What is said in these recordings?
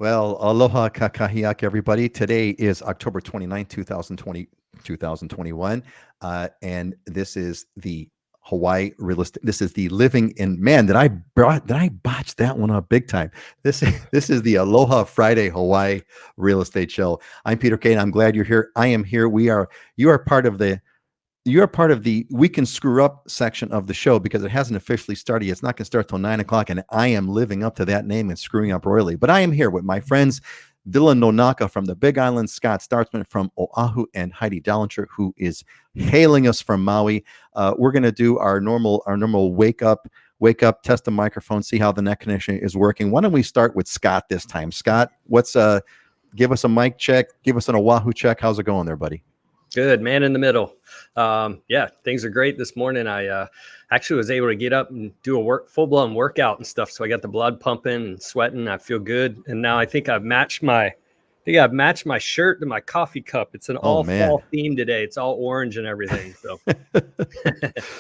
Well, aloha kakahiak, everybody. Today is October 29th, 2021. And this is the Hawaii real estate. This is the living in man. Did I botch that one up big time? This is the Aloha Friday Hawaii real estate show. I'm Peter Kane. I'm glad you're here. I am here. You are part of the you're part of the we can screw up section of the show because it hasn't officially started. It's not going to start till 9 o'clock, and I am living up to that name and screwing up royally. But I am here with my friends Dylan Nonaka from the Big Island, Scott Startzman from Oahu, and Heidi Dallinger, who is hailing us from Maui. We're going to do our normal wake up, test the microphone, see how the net connection is working. Why don't we start with Scott this time? Scott, give us a mic check, give us an Oahu check. How's it going there, buddy? Good, man in the middle. Yeah, things are great this morning. I actually was able to get up and do a full-blown workout and stuff. So I got the blood pumping and sweating. I feel good. And now I think I've matched my shirt to my coffee cup. It's an all fall theme today. It's all orange and everything. So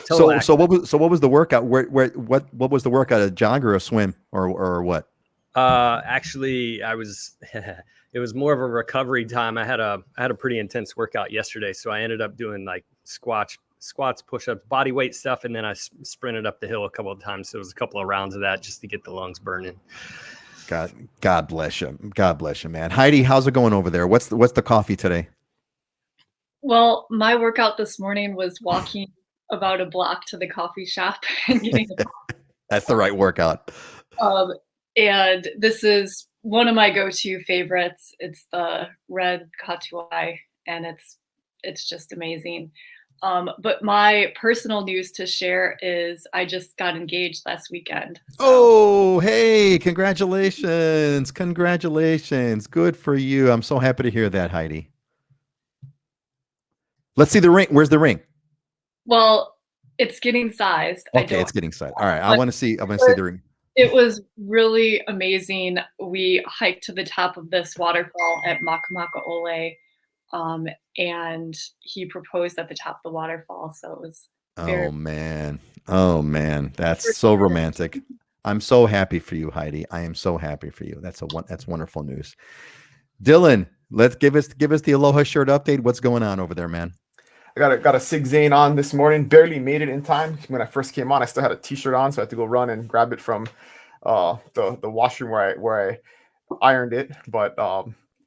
so what was the workout? What was the workout? A jog or a swim or what? Actually, it was more of a recovery time. I had a pretty intense workout yesterday, so I ended up doing like squats, push-ups, body weight stuff, and then I sprinted up the hill a couple of times. So it was a couple of rounds of that just to get the lungs burning. God bless you. God bless you, man. Heidi, how's it going over there? What's the coffee today? Well, my workout this morning was walking about a block to the coffee shop and getting a coffee. That's the right workout. And this is one of my go-to favorites. It's the red katuai, and it's just amazing. But my personal news to share is I just got engaged last weekend. So. Oh, hey, congratulations. Good for you. I'm so happy to hear that, Heidi. Let's see the ring. Where's the ring? Well, it's getting sized. Okay, it's getting sized. All right, I want to see the ring. It was really amazing. We hiked to the top of this waterfall at Makamaka'ole, and he proposed at the top of the waterfall. So it was Oh man, that's so romantic. I'm so happy for you, Heidi. I am so happy for you. That's wonderful news. Dylan, let's give us the Aloha shirt update. What's going on over there, man? I got a Sig Zane on this morning. Barely made it in time. When I first came on, I still had a t-shirt on, so I had to go run and grab it from the washroom where I ironed it. But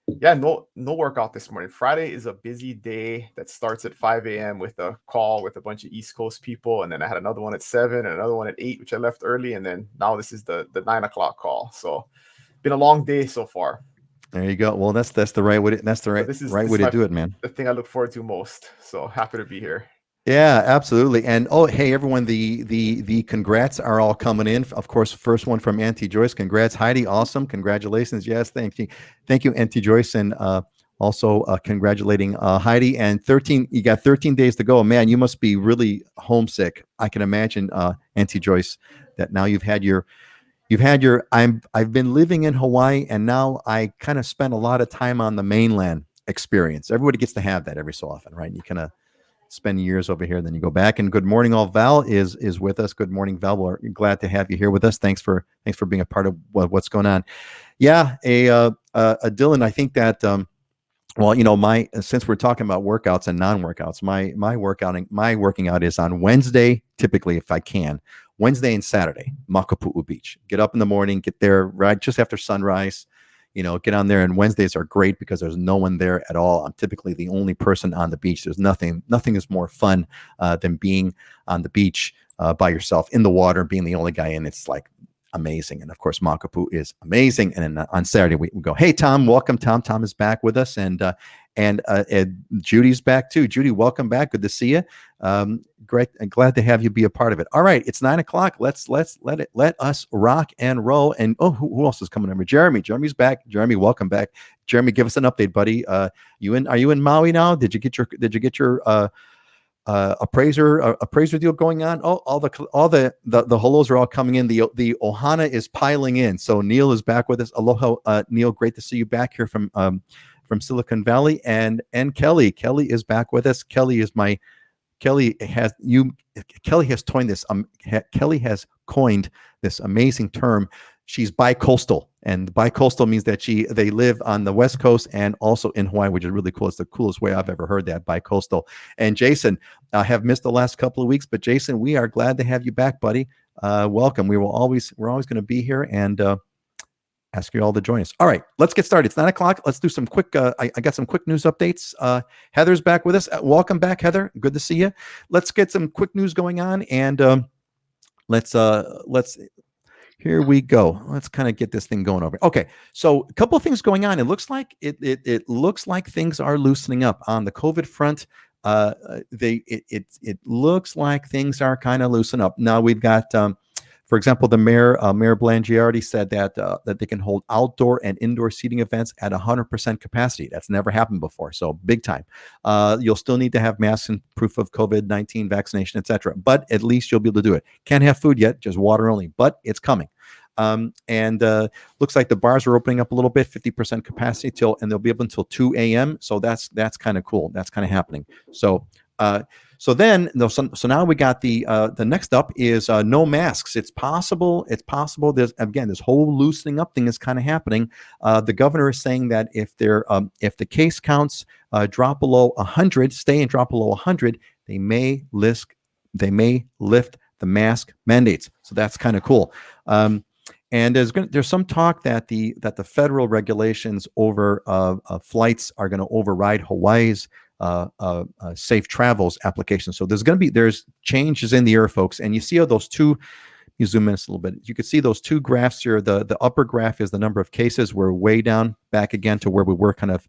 yeah, no workout this morning. Friday is a busy day that starts at 5 a.m. with a call with a bunch of East Coast people, and then I had another one at 7 and another one at 8, which I left early, and then now this is the 9 o'clock call. So been a long day so far. There you go. Well, that's the right way. That's the right way to do it, man. The thing I look forward to most. So happy to be here. Yeah, absolutely. And hey, everyone, the congrats are all coming in. Of course, first one from Auntie Joyce. Congrats, Heidi. Awesome. Congratulations. Yes, thank you, Auntie Joyce, and also congratulating Heidi. And you got 13 days to go. Man, you must be really homesick. I can imagine, Auntie Joyce, that now I've been living in Hawaii, and now I kind of spent a lot of time on the mainland experience. Everybody gets to have that every so often, right? You kind of spend years over here, then you go back. And good morning, all. Val is with us. Good morning, Val. We're glad to have you here with us. Thanks for being a part of what's going on. Yeah, Dylan, I think that since we're talking about workouts and non-workouts, my working out is on Wednesday, typically if I can. Wednesday and Saturday, Makapu'u Beach. Get up in the morning, get there right just after sunrise, get on there. And Wednesdays are great because there's no one there at all. I'm typically the only person on the beach. There's nothing is more fun than being on the beach by yourself in the water, being the only guy in. It's like amazing. And of course, Makapu'u is amazing. And then on Saturday, we go, hey, Tom, welcome. Tom is back with us. And Judy's back too. Judy, welcome back. Good to see you. Great. And glad to have you be a part of it. All right. It's 9 o'clock. Let us rock and roll. And who else is coming over? Jeremy's back. Jeremy, welcome back. Jeremy, give us an update, buddy. Are you in Maui now? Did you get your appraiser deal going on? All the hellos are all coming in. The Ohana is piling in. So Neil is back with us. Aloha, Neil. Great to see you back here from Silicon Valley, and Kelly. Kelly is back with us. Kelly has coined this amazing term. She's bi-coastal, And bi-coastal means that they live on the West Coast and also in Hawaii, which is really cool. It's the coolest way I've ever heard that, bi-coastal. And Jason, I have missed the last couple of weeks, but Jason, we are glad to have you back, buddy. Welcome. We're always going to be here and ask you all to join us. All right, let's get started. It's 9 o'clock. Let's do some quick. I got some quick news updates. Heather's back with us. Welcome back, Heather. Good to see you. Let's get some quick news going on, and let's. Here we go. Let's kind of get this thing going over. Okay, so a couple of things going on. It looks like it looks like things are loosening up on the COVID front. It looks like things are kind of loosening up. Now we've got. For example, the Mayor Blangiardi said that they can hold outdoor and indoor seating events at 100% capacity. That's never happened before, so big time. You'll still need to have masks and proof of COVID-19 vaccination, etc. But at least you'll be able to do it. Can't have food yet, just water only, but it's coming. And looks like the bars are opening up a little bit, 50% capacity and they'll be open until 2 a.m. So that's kind of cool. That's kind of happening. So now we got the next up is no masks. It's possible. There's again this whole loosening up thing is kind of happening. The governor is saying that if the case counts drop below 100, stay and drop below 100, they may lift the mask mandates. So that's kind of cool. And there's some talk that the federal regulations over flights are going to override Hawaii's safe travels application. So there's changes in the air, folks. And you see how those two, you zoom in a little bit, you can see those two graphs here. The upper graph is the number of cases. We're way down back again to where we were kind of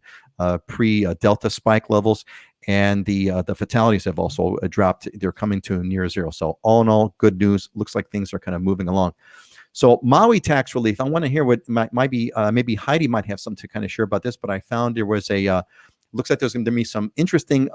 pre-Delta spike levels. And the fatalities have also dropped. They're coming to near zero. So all in all, good news. Looks like things are kind of moving along. So Maui tax relief. I want to hear what might be, maybe Heidi might have something to kind of share about this, but I found there was looks like there's going to be an interesting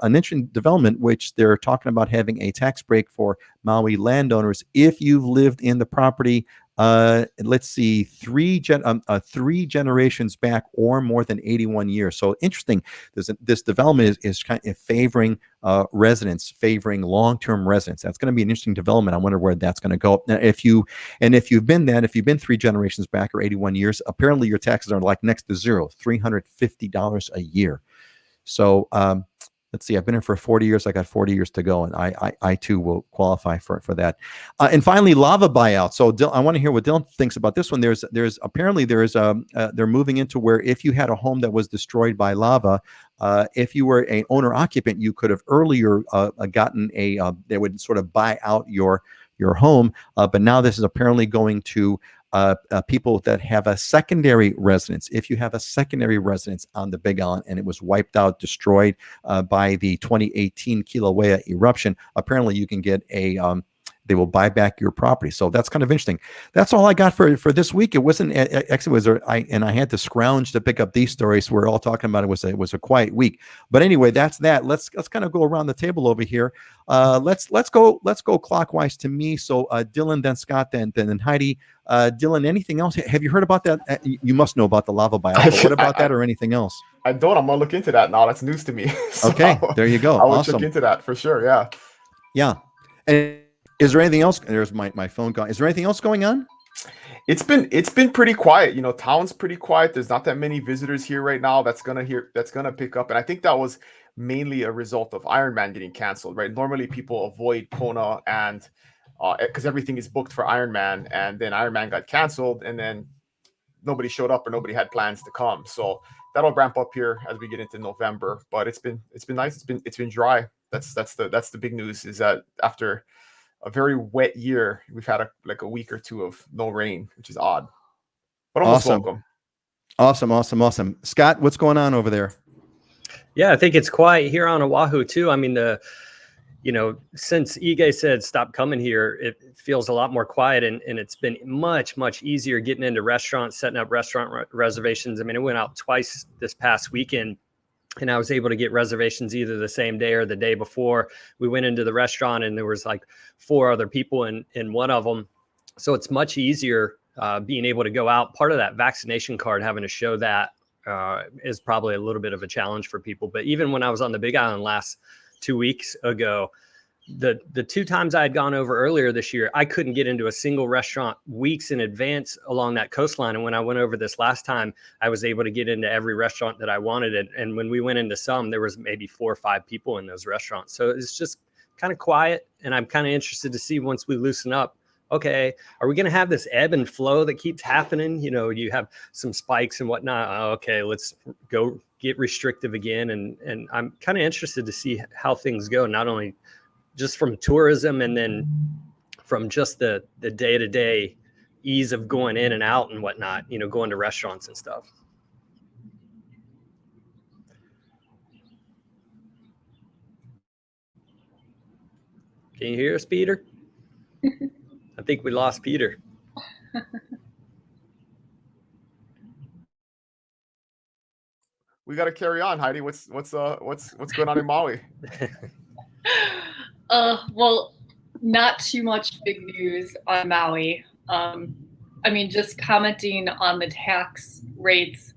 development, which they're talking about having a tax break for Maui landowners if you've lived in the property, let's see, three generations back or more than 81 years. So interesting. This development is kind of favoring residents, favoring long-term residents. That's going to be an interesting development. I wonder where that's going to go. Now, if you've been 3 generations back or 81 years, apparently your taxes are like next to zero, $350 a year. So let's see, I've been here for 40 years. I got 40 years to go, and I too will qualify for that. And finally, lava buyout. So I want to hear what Dylan thinks about this one. There's apparently they're moving into where if you had a home that was destroyed by lava, if you were an owner occupant, you could have earlier gotten they would sort of buy out your home. But now this is apparently going to people that have a secondary residence. If you have a secondary residence on the Big Island and it was wiped out, destroyed by the 2018 Kilauea eruption, apparently you can get they will buy back your property. So that's kind of interesting. That's all I got for this week. It wasn't actually I had to scrounge to pick up these stories. We're all talking about it was a quiet week. But anyway, that's that. Let's kind of go around the table over here. Let's go clockwise to me. So Dylan, then Scott, then Heidi. Dylan, anything else? Have you heard about that? You must know about the lava buyout. But what about that or anything else? I don't. I'm gonna look into that now. That's news to me. So okay, there you go. I will awesome. check into that for sure. Yeah. Yeah. And is there anything else? There's my phone going. Is there anything else going on? It's been pretty quiet. You know, town's pretty quiet. There's not that many visitors here right now. That's gonna pick up. And I think that was mainly a result of Ironman getting canceled, right? Normally people avoid Kona and because everything is booked for Ironman, and then Ironman got canceled, and then nobody showed up or nobody had plans to come. So that'll ramp up here as we get into November. But it's been nice. It's been dry. That's the big news, is that after a very wet year, we've had a week or two of no rain, which is odd, but almost welcome. Awesome. Scott, what's going on over there? Yeah, I think it's quiet here on Oahu too. I mean, since Ige said stop coming here, it feels a lot more quiet, and it's been much easier getting into restaurants, setting up restaurant reservations. I mean, I went out twice this past weekend, and I was able to get reservations either the same day or the day before. We went into the restaurant and there was like 4 other people in one of them. So it's much easier being able to go out. Part of that vaccination card, having to show that is probably a little bit of a challenge for people. But even when I was on the Big Island last 2 weeks ago, the 2 times I had gone over earlier this year, I couldn't get into a single restaurant weeks in advance along that coastline. And when I went over this last time, I was able to get into every restaurant that I wanted. And when we went into some, there was maybe 4 or 5 people in those restaurants. So it's just kind of quiet. And I'm kind of interested to see, once we loosen up, okay, are we going to have this ebb and flow that keeps happening? You know, you have some spikes and whatnot. Oh, okay, let's go get restrictive again. And I'm kind of interested to see how things go, not only just from tourism and then from just the day-to-day ease of going in and out and whatnot, you know, going to restaurants and stuff. Can you hear us, Peter? I think we lost Peter. We got to carry on, Heidi. What's going on in Maui? Well, not too much big news on Maui. I mean, just commenting on the tax rates,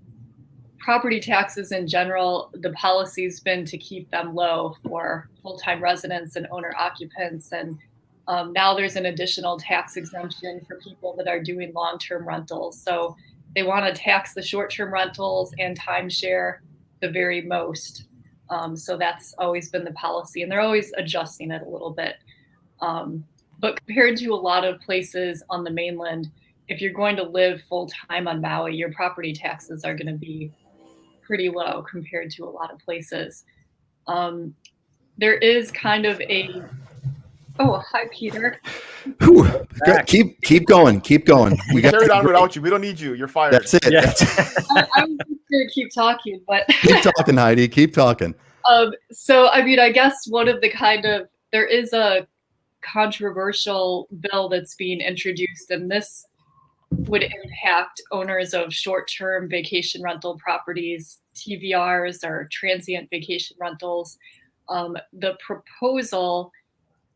property taxes in general, the policy's been to keep them low for full-time residents and owner occupants. And now there's an additional tax exemption for people that are doing long-term rentals. So they want to tax the short-term rentals and timeshare the very most. So that's always been the policy, and they're always adjusting it a little bit. But compared to a lot of places on the mainland, if you're going to live full time on Maui, your property taxes are going to be pretty low compared to a lot of places. There is kind of a, oh, hi, Peter. Whew. Keep going. We carried on without you. We don't need you. You're fired. That's it. Yeah. I'm just going to keep talking, but Keep talking, Heidi. Keep talking. So, I mean, I guess one of the there is a controversial bill that's being introduced, and this would impact owners of short-term vacation rental properties, TVRs, or transient vacation rentals. The proposal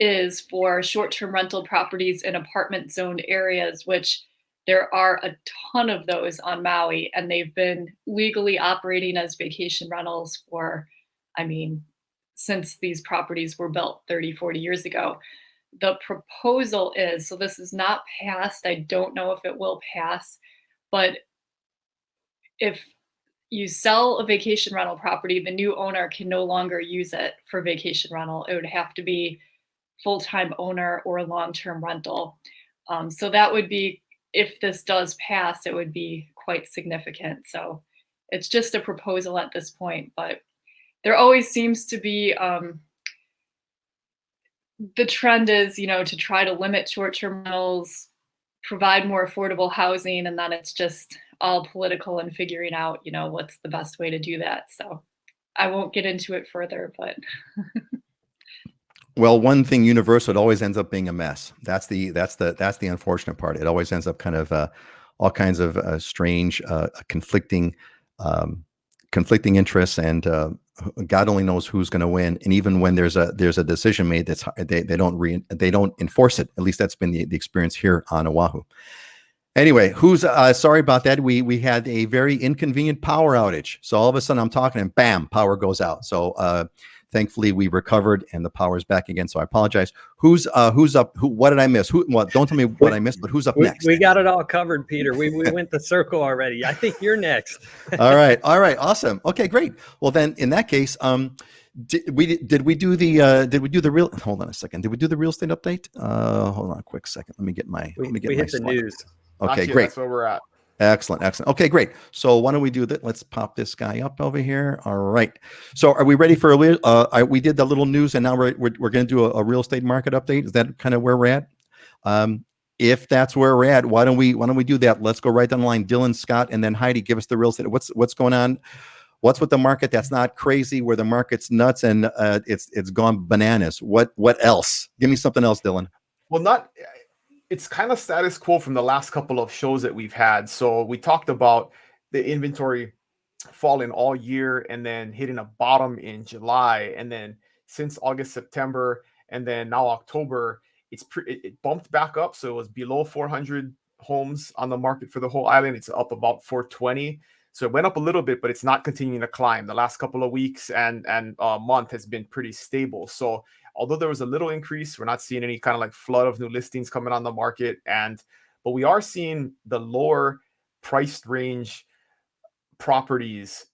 is for short-term rental properties in apartment zoned areas, which there are a ton of those on Maui, and they've been legally operating as vacation rentals for, I mean, since these properties were built 30, 40 years ago. The proposal is, so this is not passed, I don't know if it will pass, but if you sell a vacation rental property, the new owner can no longer use it for vacation rental. It would have to be full-time owner or long-term rental. So that would be, if this does pass, it would be quite significant. So it's just a proposal at this point, but there always seems to be, the trend is, you know, to try to limit short-term rentals, provide more affordable housing, and then it's just all political and figuring out, you know, what's the best way to do that. So I won't get into it further, but Well, one thing universal, it always ends up being a mess. That's the unfortunate part. It always ends up kind of all kinds of strange, conflicting interests, and God only knows who's going to win. And even when there's a decision made, they don't enforce it. At least that's been the experience here on Oahu. Anyway, sorry about that. We had a very inconvenient power outage. So all of a sudden I'm talking and bam, power goes out. So thankfully we recovered and the power is back again. So I apologize. Who's up? What did I miss? Don't tell me what I missed, but who's up next? We got it all covered, Peter. We went the circle already. I think you're next. All right. Awesome. Okay, great. Well, then in that case, did we do the real? Hold on a second. Did we do the real estate update? Hold on a quick second. Let me get my. We hit the news. Okay, great. That's where we're at. Excellent. Okay, great. So why don't we do that? Let's pop this guy up over here. All right. So are we ready for we did the little news, and now we're going to do a real estate market update. Is that kind of where we're at? If that's where we're at, why don't we do that? Let's go right down the line. Dylan, Scott, and then Heidi, give us the real estate. What's going on? What's with the market that's not crazy, where the market's nuts and it's gone bananas? What else? Give me something else, Dylan. Well, it's kind of status quo from the last couple of shows that we've had. So we talked about the inventory falling all year and then hitting a bottom in July. And then since August, September, and then now October, it bumped back up. So it was below 400 homes on the market for the whole island. It's up about 420. So it went up a little bit, but it's not continuing to climb. The last couple of weeks and month has been pretty stable. So although there was a little increase, we're not seeing any kind of like flood of new listings coming on the market. But we are seeing the lower priced range properties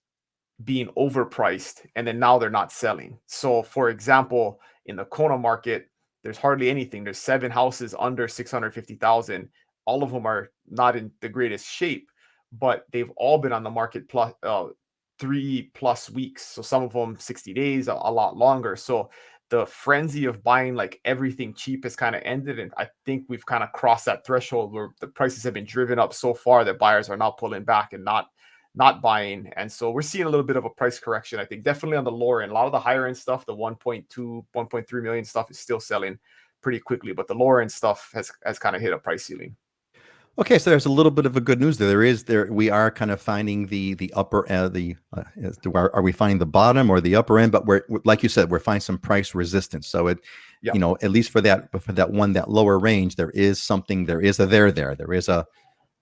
being overpriced, and then now they're not selling. So for example, in the Kona market, there's hardly anything. There's 7 houses under 650,000. All of them are not in the greatest shape, but they've all been on the market plus 3+ weeks. So some of them 60 days, a lot longer. So the frenzy of buying like everything cheap has kind of ended. And I think we've kind of crossed that threshold where the prices have been driven up so far that buyers are now pulling back and not buying. And so we're seeing a little bit of a price correction, I think, definitely on the lower end. A lot of the higher end stuff, the 1.2, 1.3 million stuff is still selling pretty quickly, but the lower end stuff has kind of hit a price ceiling. Okay, so there's a little bit of a good news there. We are kind of finding the upper are we finding the bottom or the upper end? But we're, like you said, we're finding some price resistance. So it, Yeah. you know, at least for that lower range, there is something. There is a,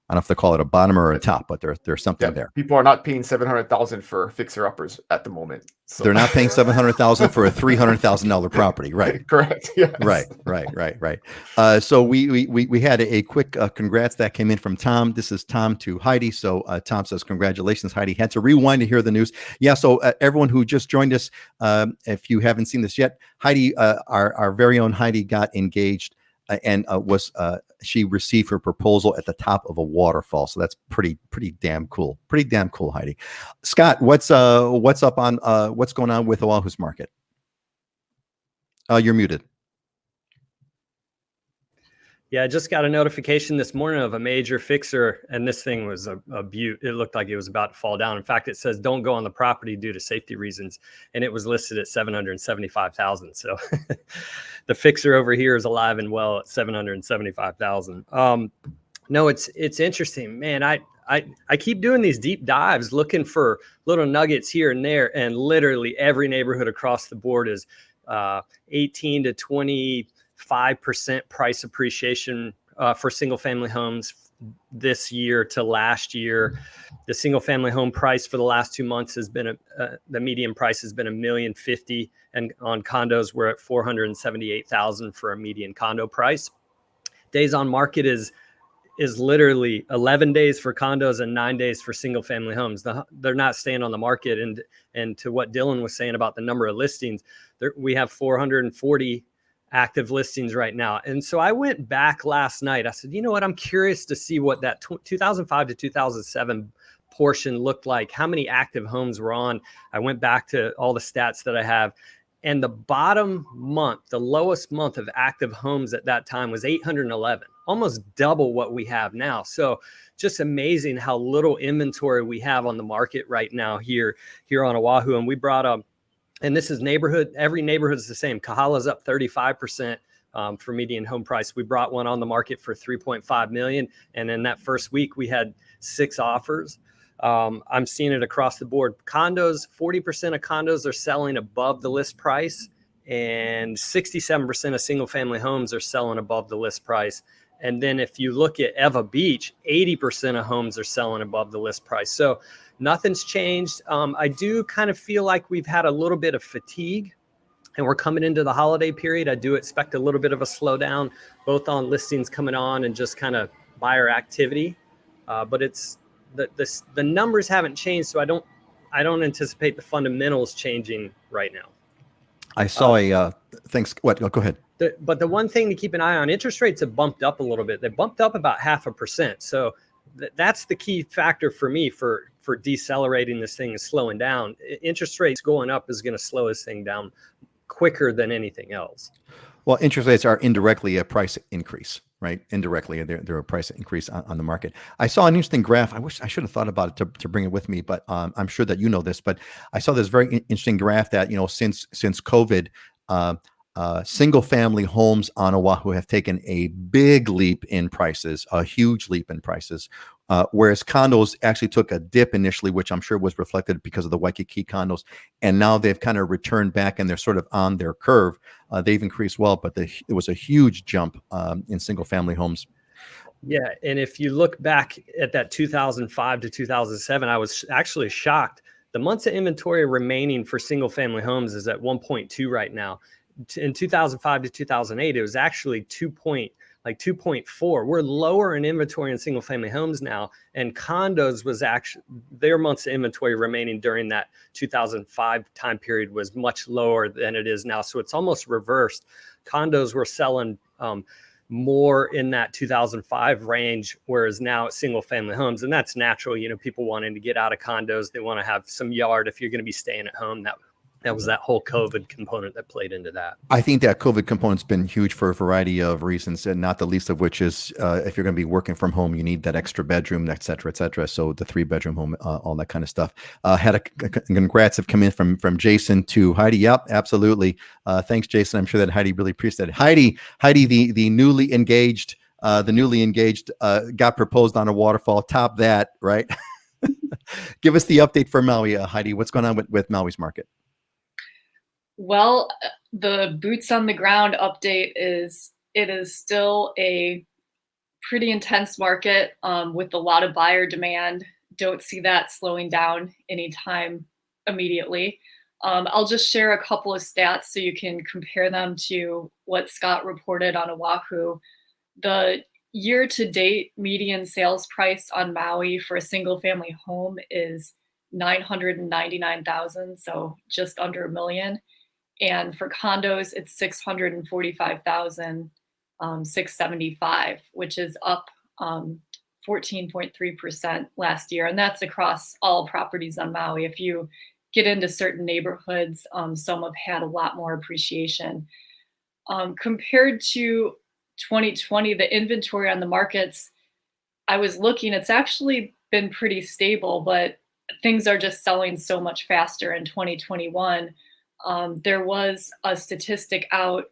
I don't know if they call it a bottom or a top, but there's something there. People are not paying $700,000 for fixer uppers at the moment. So. They're not paying $700,000 for a $300,000 property, right? Correct. Yes. Right. So we had a quick congrats that came in from Tom. This is Tom to Heidi. So Tom says, congratulations, Heidi. Had to rewind to hear the news. Yeah. So everyone who just joined us, if you haven't seen this yet, Heidi, our very own Heidi, got engaged and she received her proposal at the top of a waterfall. So that's pretty damn cool. Pretty damn cool, Heidi. Scott, what's up on what's going on with Oahu's market? You're muted. Yeah, I just got a notification this morning of a major fixer, and this thing was a beaut. It looked like it was about to fall down. In fact, it says don't go on the property due to safety reasons, and it was listed at $775,000. So the fixer over here is alive and well at $775,000. No, it's interesting, man. I keep doing these deep dives, looking for little nuggets here and there, and literally every neighborhood across the board is 18 to 25% price appreciation for single family homes this year to last year. The single family home price for the last 2 months has been the median price has been $1,050,000, and on condos we're at $478,000 for a median condo price. Days on market is literally 11 days for condos and 9 days for single family homes. They're not staying on the market. And to what Dylan was saying about the number of listings, we have 440 active listings right now. And so I went back last night. I said, you know what? I'm curious to see what that 2005 to 2007 portion looked like, how many active homes were on. I went back to all the stats that I have. And the bottom month, the lowest month of active homes at that time was 811, almost double what we have now. So just amazing how little inventory we have on the market right now here on Oahu. And we brought and this is neighborhood, every neighborhood is the same. Kahala's up 35% for median home price. We brought one on the market for $3.5 million. And in that first week, we had 6 offers. I'm seeing it across the board. Condos, 40% of condos are selling above the list price, and 67% of single family homes are selling above the list price. And then if you look at Eva Beach, 80% of homes are selling above the list price. So nothing's changed. I do kind of feel like we've had a little bit of fatigue, and we're coming into the holiday period. I do expect a little bit of a slowdown, both on listings coming on and just kind of buyer activity. But it's the numbers haven't changed, so I don't anticipate the fundamentals changing right now. I saw thanks. What? Go ahead. But the one thing to keep an eye on, interest rates have bumped up a little bit. They bumped up about 0.5%. So that's the key factor for me for decelerating this thing and slowing down. Interest rates going up is going to slow this thing down quicker than anything else. Well, interest rates are indirectly a price increase, right? Indirectly, they're a price increase on the market. I saw an interesting graph. I wish I should have thought about it to bring it with me, but I'm sure that you know this. But I saw this very interesting graph that, you know, since COVID, single family homes on Oahu have taken a big leap in prices, a huge leap in prices, whereas condos actually took a dip initially, which I'm sure was reflected because of the Waikiki condos. And now they've kind of returned back and they're sort of on their curve. They've increased well, but it was a huge jump in single family homes. Yeah. And if you look back at that 2005 to 2007, I was actually shocked. The months of inventory remaining for single family homes is at 1.2 right now. in 2005 to 2008, it was actually 2.4. We're lower in inventory in single family homes now, and condos was actually their months of inventory remaining during that 2005 time period was much lower than it is now. So it's almost reversed. Condos were selling more in that 2005 range, whereas now it's single family homes, and that's natural. You know, people wanting to get out of condos, they want to have some yard if you're going to be staying at home. That was that whole COVID component that played into that. I think that COVID component's been huge for a variety of reasons, and not the least of which is if you're going to be working from home, you need that extra bedroom, et cetera, et cetera. So the 3-bedroom home, all that kind of stuff. Congrats have come in from Jason to Heidi. Yep, absolutely. Thanks, Jason. I'm sure that Heidi really appreciated it. Heidi, the newly engaged, got proposed on a waterfall. Top that, right? Give us the update for Maui, Heidi. What's going on with Maui's market? Well, the boots on the ground update is it is still a pretty intense market with a lot of buyer demand. Don't see that slowing down anytime immediately. I'll just share a couple of stats so you can compare them to what Scott reported on Oahu. The year-to-date median sales price on Maui for a single-family home is $999,000, so just under $1 million. And for condos, it's $645,675, which is up 14.3% last year. And that's across all properties on Maui. If you get into certain neighborhoods, some have had a lot more appreciation. Compared to 2020, the inventory on the markets, I was looking, it's actually been pretty stable, but things are just selling so much faster in 2021. There was a statistic out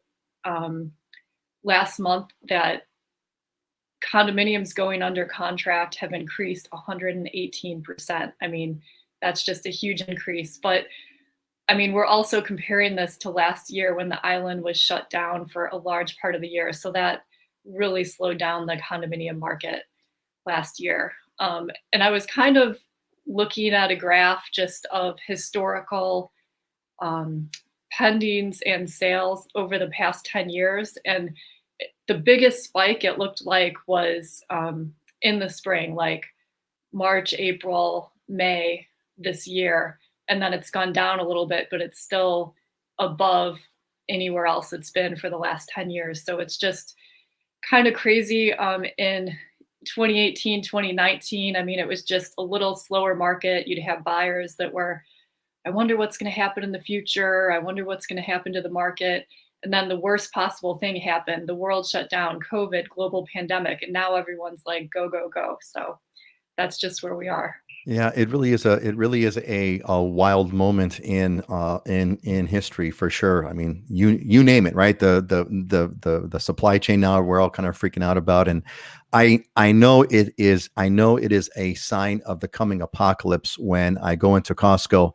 last month that condominiums going under contract have increased 118%. I mean, that's just a huge increase. But I mean, we're also comparing this to last year when the island was shut down for a large part of the year. So that really slowed down the condominium market last year. And I was kind of looking at a graph just of historical pendings and sales over the past 10 years. And the biggest spike it looked like was in the spring, like March, April, May this year. And then it's gone down a little bit, but it's still above anywhere else it's been for the last 10 years. So it's just kind of crazy. In 2018, 2019, I mean, it was just a little slower market. You'd have buyers that were, I wonder what's going to happen in the future. I wonder what's going to happen to the market. And then the worst possible thing happened. The world shut down, COVID, global pandemic, and now everyone's like, go, go, go. So that's just where we are. Yeah, it really is a wild moment in history for sure. I mean, you name it, right? The supply chain now we're all kind of freaking out about, and I know it is a sign of the coming apocalypse when I go into Costco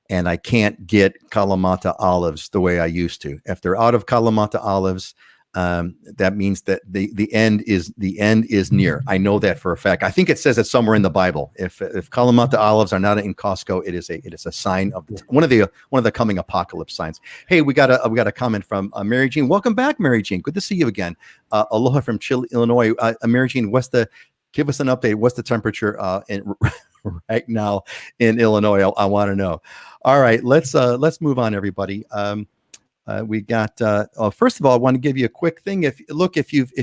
and I can't get Kalamata olives the way I used to. If they're out of Kalamata olives, that means that the end is near. I know that for a fact. I think it says it somewhere in the Bible. If Kalamata olives are not in Costco, it is a sign of one of the coming apocalypse signs. Hey, we got a comment from Mary Jean. Welcome back, Mary Jean. Good to see you again. Aloha from Chile, Illinois. Mary Jean, give us an update. What's the temperature right now in Illinois? I want to know. All right, let's move on, everybody. We got first of all, I want to give you a quick thing. If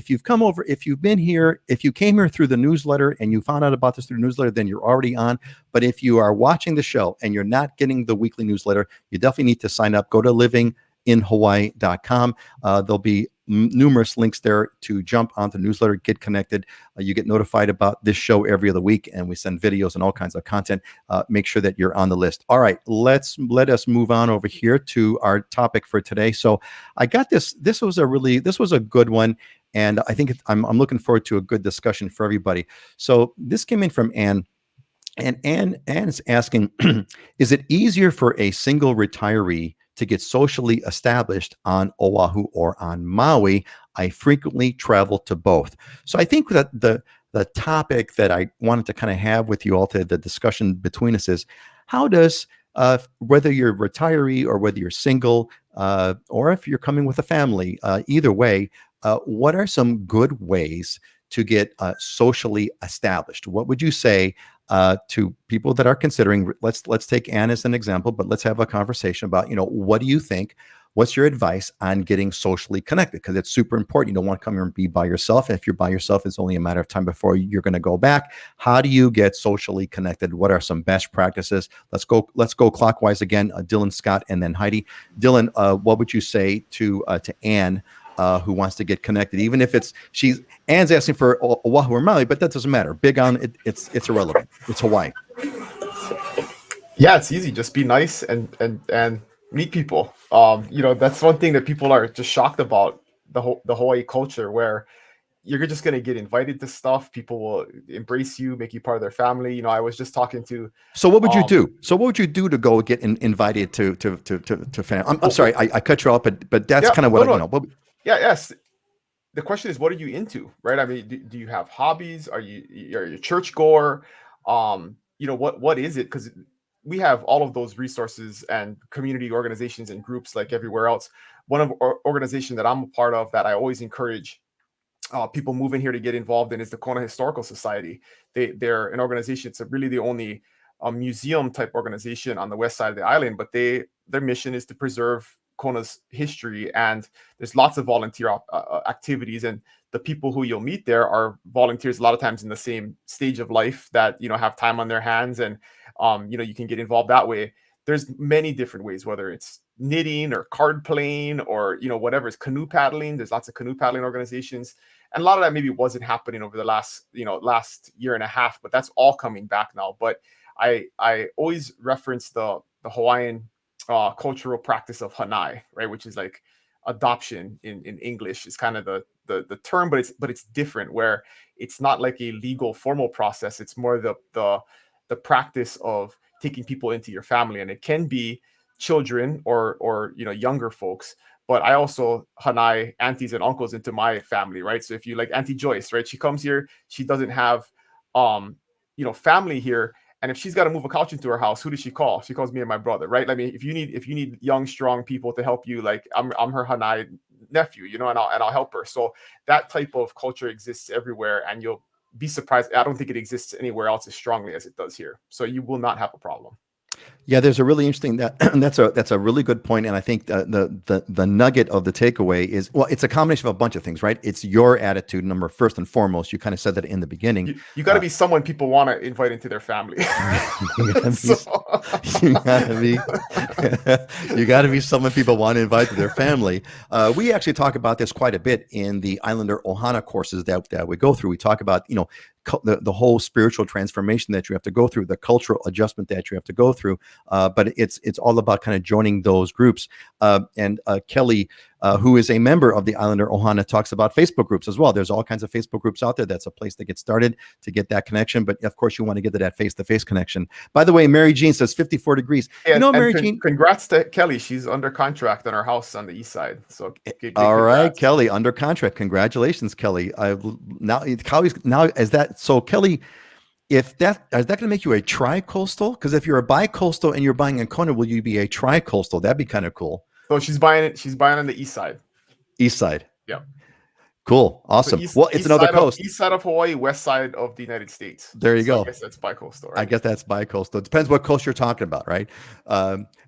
you've come over, if you've been here, if you came here through the newsletter and you found out about this through the newsletter, then you're already on. But if you are watching the show and you're not getting the weekly newsletter, you definitely need to sign up. Go to livinginhawaii.com. There'll be numerous links there to jump onto the newsletter, get connected. You get notified about this show every other week, and we send videos and all kinds of content. Make sure that you're on the list. All right, let us move on over here to our topic for today. So I got this. This was a good one, and I think I'm looking forward to a good discussion for everybody. So this came in from Ann. And Ann is asking, is it easier for a single retiree to get socially established on Oahu or on Maui? I frequently travel to both. So I think that the topic that I wanted to kind of have with you all, to the discussion between us, is how does whether you're a retiree or whether you're single, or if you're coming with a family, either way, what are some good ways to get socially established? What would you say to people that are considering? Let's take Anne as an example, but let's have a conversation about, what do you think? What's your advice on getting socially connected? Because it's super important. You don't want to come here and be by yourself. And if you're by yourself, it's only a matter of time before you're going to go back. How do you get socially connected? What are some best practices? Let's go clockwise again. Dylan, Scott, and then Heidi. Dylan, what would you say to Anne, who wants to get connected? Even if Anne's asking for Oahu or Maui, but that doesn't matter. Big on it, it's irrelevant. It's Hawaii. Yeah, it's easy. Just be nice and meet people. That's one thing that people are just shocked about the Hawaii culture, where you're just going to get invited to stuff. People will embrace you, make you part of their family. I was just talking to. So what would you do? So what would you do to go get invited to family? I'm sorry, I cut you off, but that's kind of what Yes. The question is, what are you into, right? I mean, do you have hobbies? Are you a church goer? What is it? Because we have all of those resources and community organizations and groups like everywhere else. One of our organization that I'm a part of that I always encourage people moving here to get involved in is the Kona Historical Society. They're an organization. It's really the only museum type organization on the west side of the island, but their mission is to preserve Kona's history, and there's lots of volunteer activities, and the people who you'll meet there are volunteers a lot of times in the same stage of life that have time on their hands, and you can get involved that way. There's many different ways, whether it's knitting or card playing or whatever, it's canoe paddling. There's lots of canoe paddling organizations, and a lot of that maybe wasn't happening over the last year and a half, but that's all coming back now. But I always reference the Hawaiian cultural practice of hanai, right, which is like adoption in English is kind of the term, but it's different, where it's not like a legal formal process. It's more the practice of taking people into your family, and it can be children or younger folks. But I also hanai aunties and uncles into my family, right? So if you like Auntie Joyce, right, she comes here, she doesn't have family here. And if she's got to move a couch into her house, who does she call? She calls me and my brother, right? I mean, if you need young, strong people to help you, like I'm her hanai nephew, and I'll help her. So that type of culture exists everywhere, and you'll be surprised. I don't think it exists anywhere else as strongly as it does here. So you will not have a problem. Yeah, there's a really interesting that's a really good point, and I think the nugget of the takeaway is, well, it's a combination of a bunch of things, right? It's your attitude, first and foremost. You kind of said that in the beginning. You got to be someone people want to invite into their family. You got to be someone people want to invite to their family. We actually talk about this quite a bit in the Islander Ohana courses that we go through. We talk about the whole spiritual transformation that you have to go through, the cultural adjustment that you have to go through. But it's all about kind of joining those groups. And Kelly, who is a member of the Islander Ohana, talks about Facebook groups as well. There's all kinds of Facebook groups out there. That's a place to get started to get that connection. But of course, you want to get to that face-to-face connection. By the way, Mary Jean says 54 degrees. Mary Jean. Congrats to Kelly. She's under contract on her house on the east side. So all right, Kelly, under contract. Congratulations, Kelly. Now is that so, Kelly? Is that going to make you a tri-coastal? Because if you're a bi-coastal and you're buying in Kona, will you be a tri-coastal? That'd be kind of cool. So she's buying it. She's buying on the east side. East side. Yeah. Cool. Awesome. So it's another coast. East side of Hawaii, west side of the United States. There you go. I guess that's bi-coastal, right? I guess that's bi-coastal. It depends what coast you're talking about, right?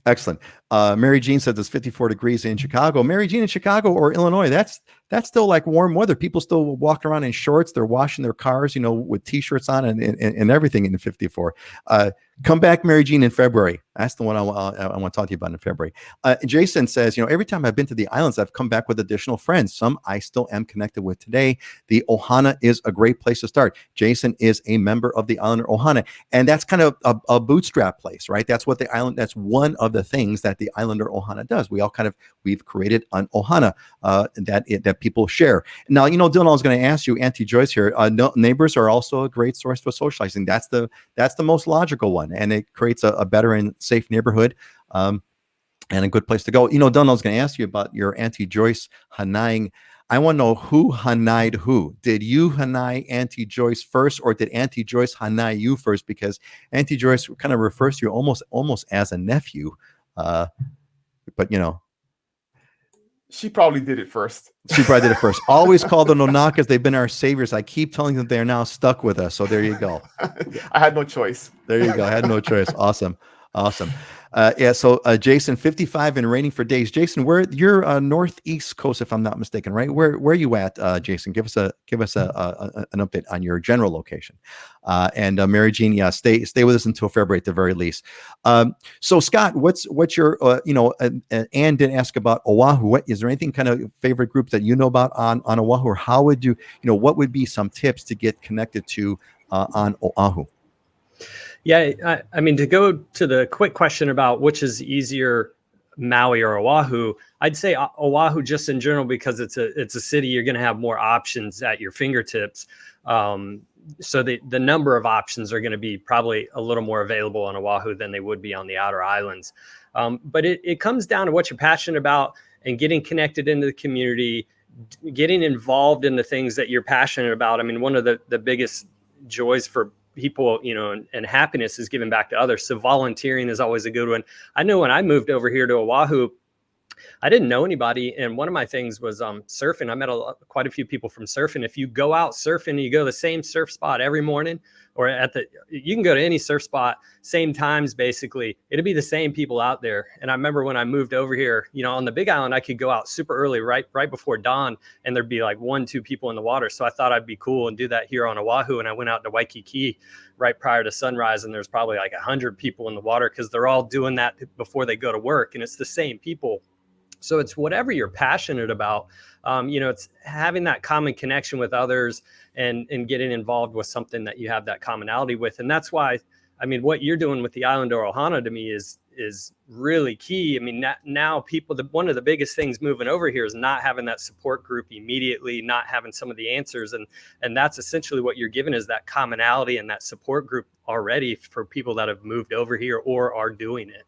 Excellent. Mary Jean says it's 54 degrees in Chicago. Mary Jean, in Chicago or Illinois, that's still like warm weather. People still walk around in shorts. They're washing their cars, with t-shirts on and everything in the 54. Come back, Mary Jean, in February. That's the one I want to talk to you about in February. Jason says, every time I've been to the islands, I've come back with additional friends. Some I still am connected with today. The Ohana is a great place to start. Jason is a member of the Islander Ohana, and that's kind of a bootstrap place, right? That's what that's one of the things that the Islander Ohana does. We've created an Ohana that people share. Now, Dylan, I was going to ask you, Auntie Joyce here, neighbors are also a great source for socializing. That's the most logical one, and it creates a better and safe neighborhood, and a good place to go. Dylan, I was going to ask you about your Auntie Joyce hanaiing I want to know who Hanai'd who. Did you Hanai Auntie Joyce first, or did Auntie Joyce Hanai you first? Because Auntie Joyce kind of refers to you almost as a nephew. But She probably did it first. she probably did it first. Always call the Nonakas. They've been our saviors. I keep telling them they're now stuck with us. So there you go. I had no choice. There you go. I had no choice. Awesome. Yeah. So Jason, 55 and raining for days. Jason, you're northeast coast, if I'm not mistaken, right? Where are you at, Jason? Give us an update on your general location. And Mary Jean, yeah, stay with us until February at the very least. So Scott, what's your Ann did ask about Oahu. Is there anything kind of favorite group that you know about on Oahu, or how would you what would be some tips to get connected to on Oahu? Yeah, I mean, to go to the quick question about which is easier, Maui or Oahu, I'd say Oahu just in general, because it's a city, you're going to have more options at your fingertips. So the number of options are going to be probably a little more available on Oahu than they would be on the outer islands. But it comes down to what you're passionate about and getting connected into the community, getting involved in the things that you're passionate about. I mean, one of the biggest joys for people, and happiness is giving back to others. So volunteering is always a good one. I know when I moved over here to Oahu, I didn't know anybody. And one of my things was surfing. I met quite a few people from surfing. If you go out surfing, you go to the same surf spot every morning, or you can go to any surf spot, same times, basically, it'll be the same people out there. And I remember when I moved over here, on the Big Island, I could go out super early, right before dawn, and there'd be like 1-2 people in the water. So I thought I'd be cool and do that here on Oahu. And I went out to Waikiki right prior to sunrise, and there's probably like 100 people in the water, because they're all doing that before they go to work. And it's the same people. So it's whatever you're passionate about. It's having that common connection with others and getting involved with something that you have that commonality with. And that's why, I mean, what you're doing with the Island or Ohana to me is really key. I mean, now people, one of the biggest things moving over here is not having that support group immediately, not having some of the answers. And that's essentially what you're given, is that commonality and that support group already for people that have moved over here or are doing it.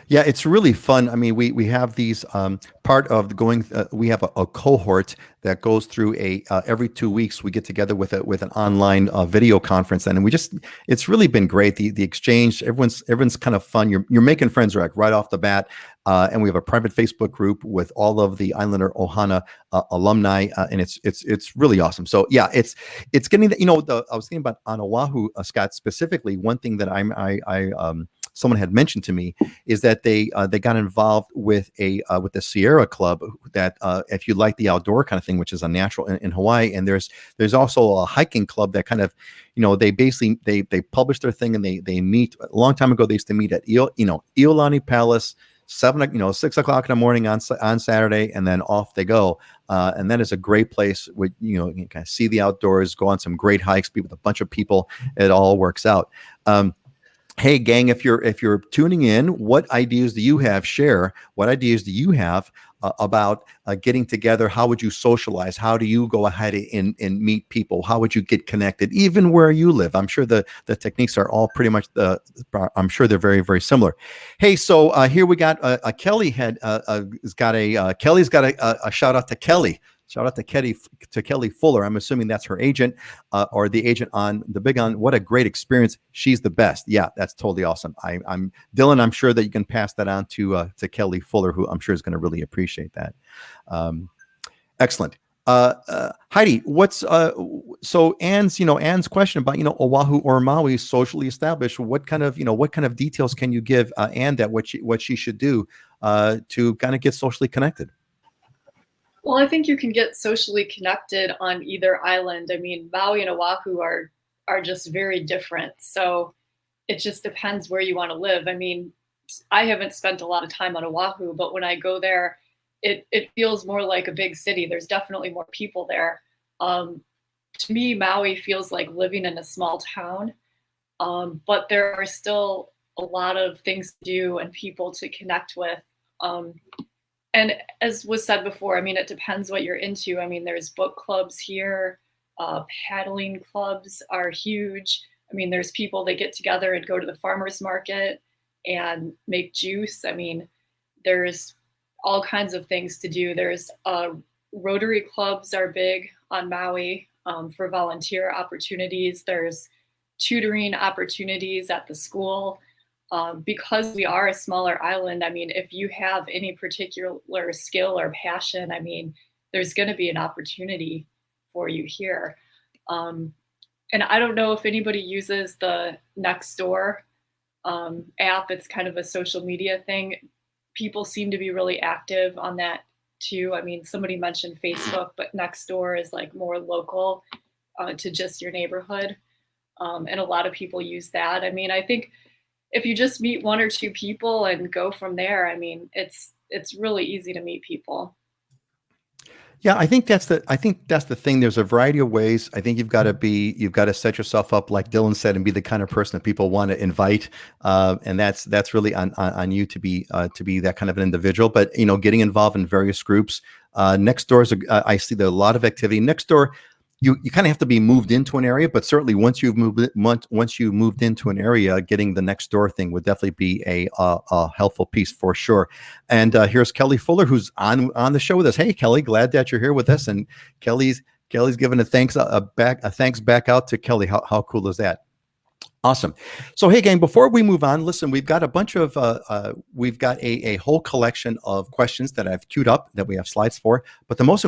Yeah, it's really fun. I mean, we have these part of going. We have a cohort that goes through every 2 weeks. We get together with an online video conference, and it's really been great. The exchange, everyone's kind of fun. You're making friends right off the bat, and we have a private Facebook group with all of the Islander Ohana alumni, and it's really awesome. So yeah, it's getting I was thinking about on Oahu, Scott, specifically. One thing that someone had mentioned to me is that they got involved with the Sierra Club, that if you like the outdoor kind of thing, which is unnatural in Hawaii, and there's also a hiking club that kind of, they basically they publish their thing, and they meet. A long time ago, they used to meet at Iolani Palace, 6 o'clock in the morning on Saturday, and then off they go. And that is a great place where you kind of see the outdoors, go on some great hikes, be with a bunch of people. It all works out. Hey gang, if you're tuning in, what ideas do you have? Share. What ideas do you have about getting together? How would you socialize? How do you go ahead and meet people? How would you get connected, even where you live? I'm sure the techniques are all pretty much I'm sure they're very, very similar. Hey, so here we got Kelly Kelly's got a shout out to Kelly. Shout out to Kelly Fuller. I'm assuming that's her agent or the agent on the Big Island. What a great experience. She's the best. Yeah, that's totally awesome. I'm Dylan. I'm sure that you can pass that on to Kelly Fuller, who I'm sure is going to really appreciate that. Excellent. Heidi, what's so Ann's question about Oahu or Maui socially established? What kind of details can you give Ann that what she should do to kind of get socially connected? Well, I think you can get socially connected on either island. I mean, Maui and Oahu are just very different. So it just depends where you want to live. I mean, I haven't spent a lot of time on Oahu, but when I go there, it feels more like a big city. There's definitely more people there. To me, Maui feels like living in a small town, but there are still a lot of things to do and people to connect with. And as was said before, I mean, it depends what you're into. I mean, there's book clubs here. Paddling clubs are huge. I mean, there's people that get together and go to the farmer's market and make juice. I mean, there's all kinds of things to do. There's a Rotary clubs are big on Maui for volunteer opportunities. There's tutoring opportunities at the school. Because we are a smaller island, I mean, if you have any particular skill or passion, I mean, there's going to be an opportunity for you here. And I don't know if anybody uses the Nextdoor app. It's kind of a social media thing. People seem to be really active on that too. I mean, somebody mentioned Facebook, but Nextdoor is like more local to just your neighborhood. And a lot of people use that. I mean, I think if you just meet one or two people and go from there, I mean, it's really easy to meet people. Yeah, I think that's the thing. There's a variety of ways. I think you've got to set yourself up, like Dylan said, and be the kind of person that people want to invite. And that's really on you to be that kind of an individual. But getting involved in various groups. Nextdoor I see there a lot of activity. Nextdoor, you kind of have to be moved into an area, but certainly once you moved into an area, getting the Nextdoor thing would definitely be a helpful piece for sure. And here's Kelly Fuller, who's on the show with us. Hey, Kelly, glad that you're here with us. And Kelly's giving a thanks back out to Kelly. How cool is that? Awesome. So, hey, gang, before we move on, listen, we've got a bunch of, we've got a whole collection of questions that I've queued up that we have slides for, but the most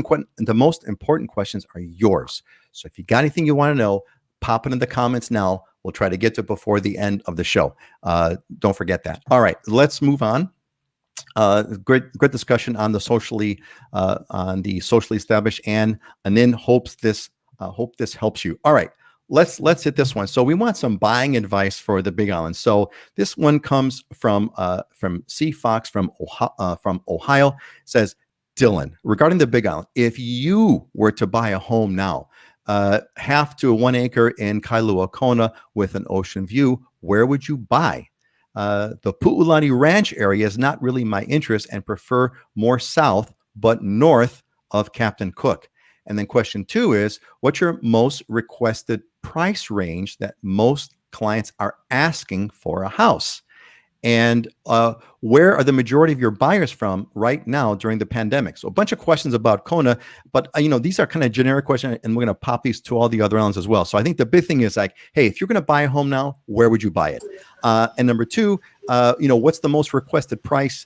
important questions are yours. So if you got anything you want to know, pop it in the comments now. We'll try to get to it before the end of the show. Don't forget that. All right, let's move on. Great discussion on the socially established, and then hope this helps you. All right. Let's hit this one. So we want some buying advice for the Big Island. So this one comes from C Fox from Ohio. It says, Dylan, regarding the Big Island, if you were to buy a home now, half to 1 acre in Kailua, Kona, with an ocean view, where would you buy? The Pu'ulani Ranch area is not really my interest and prefer more south, but north of Captain Cook. And then question 2 is, what's your most requested price range that most clients are asking for a house? And where are the majority of your buyers from right now during the pandemic? So a bunch of questions about Kona, but these are kind of generic questions, and we're going to pop these to all the other islands as well. So I think the big thing is like, hey, if you're going to buy a home now, where would you buy it? And number 2, what's the most requested price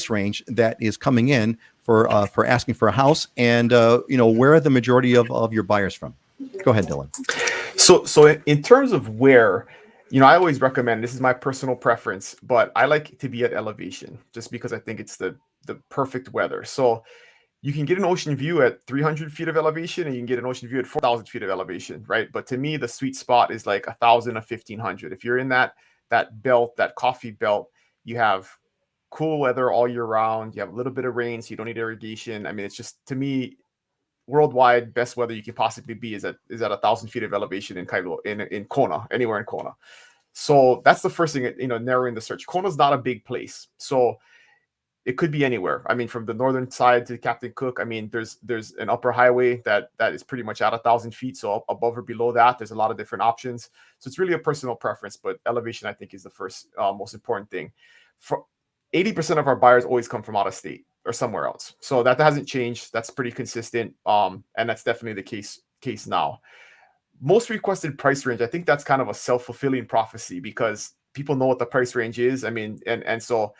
range that is coming in for asking for a house? And where are the majority of your buyers from? Go ahead, Dylan. So in terms of where, I always recommend, this is my personal preference, but I like to be at elevation just because I think it's the perfect weather. So you can get an ocean view at 300 feet of elevation, and you can get an ocean view at 4,000 feet of elevation, right? But to me, the sweet spot is like 1,000 or 1,500. If you're in that belt, that coffee belt, you have cool weather all year round. You have a little bit of rain, so you don't need irrigation. I mean, it's just, to me, worldwide best weather you can possibly be is at 1,000 feet of elevation in Kailua, in Kona, anywhere in Kona. So that's the first thing, narrowing the search. Kona's not a big place, so it could be anywhere. I mean, from the northern side to Captain Cook, I mean, there's an upper highway that is pretty much at 1,000 feet. So above or below that, there's a lot of different options. So it's really a personal preference, but elevation, I think, is the first most important thing. For 80% of our buyers always come from out of state or somewhere else. So that hasn't changed. That's pretty consistent. And that's definitely the case now. Most requested price range, I think that's kind of a self-fulfilling prophecy because people know what the price range is. I mean, and so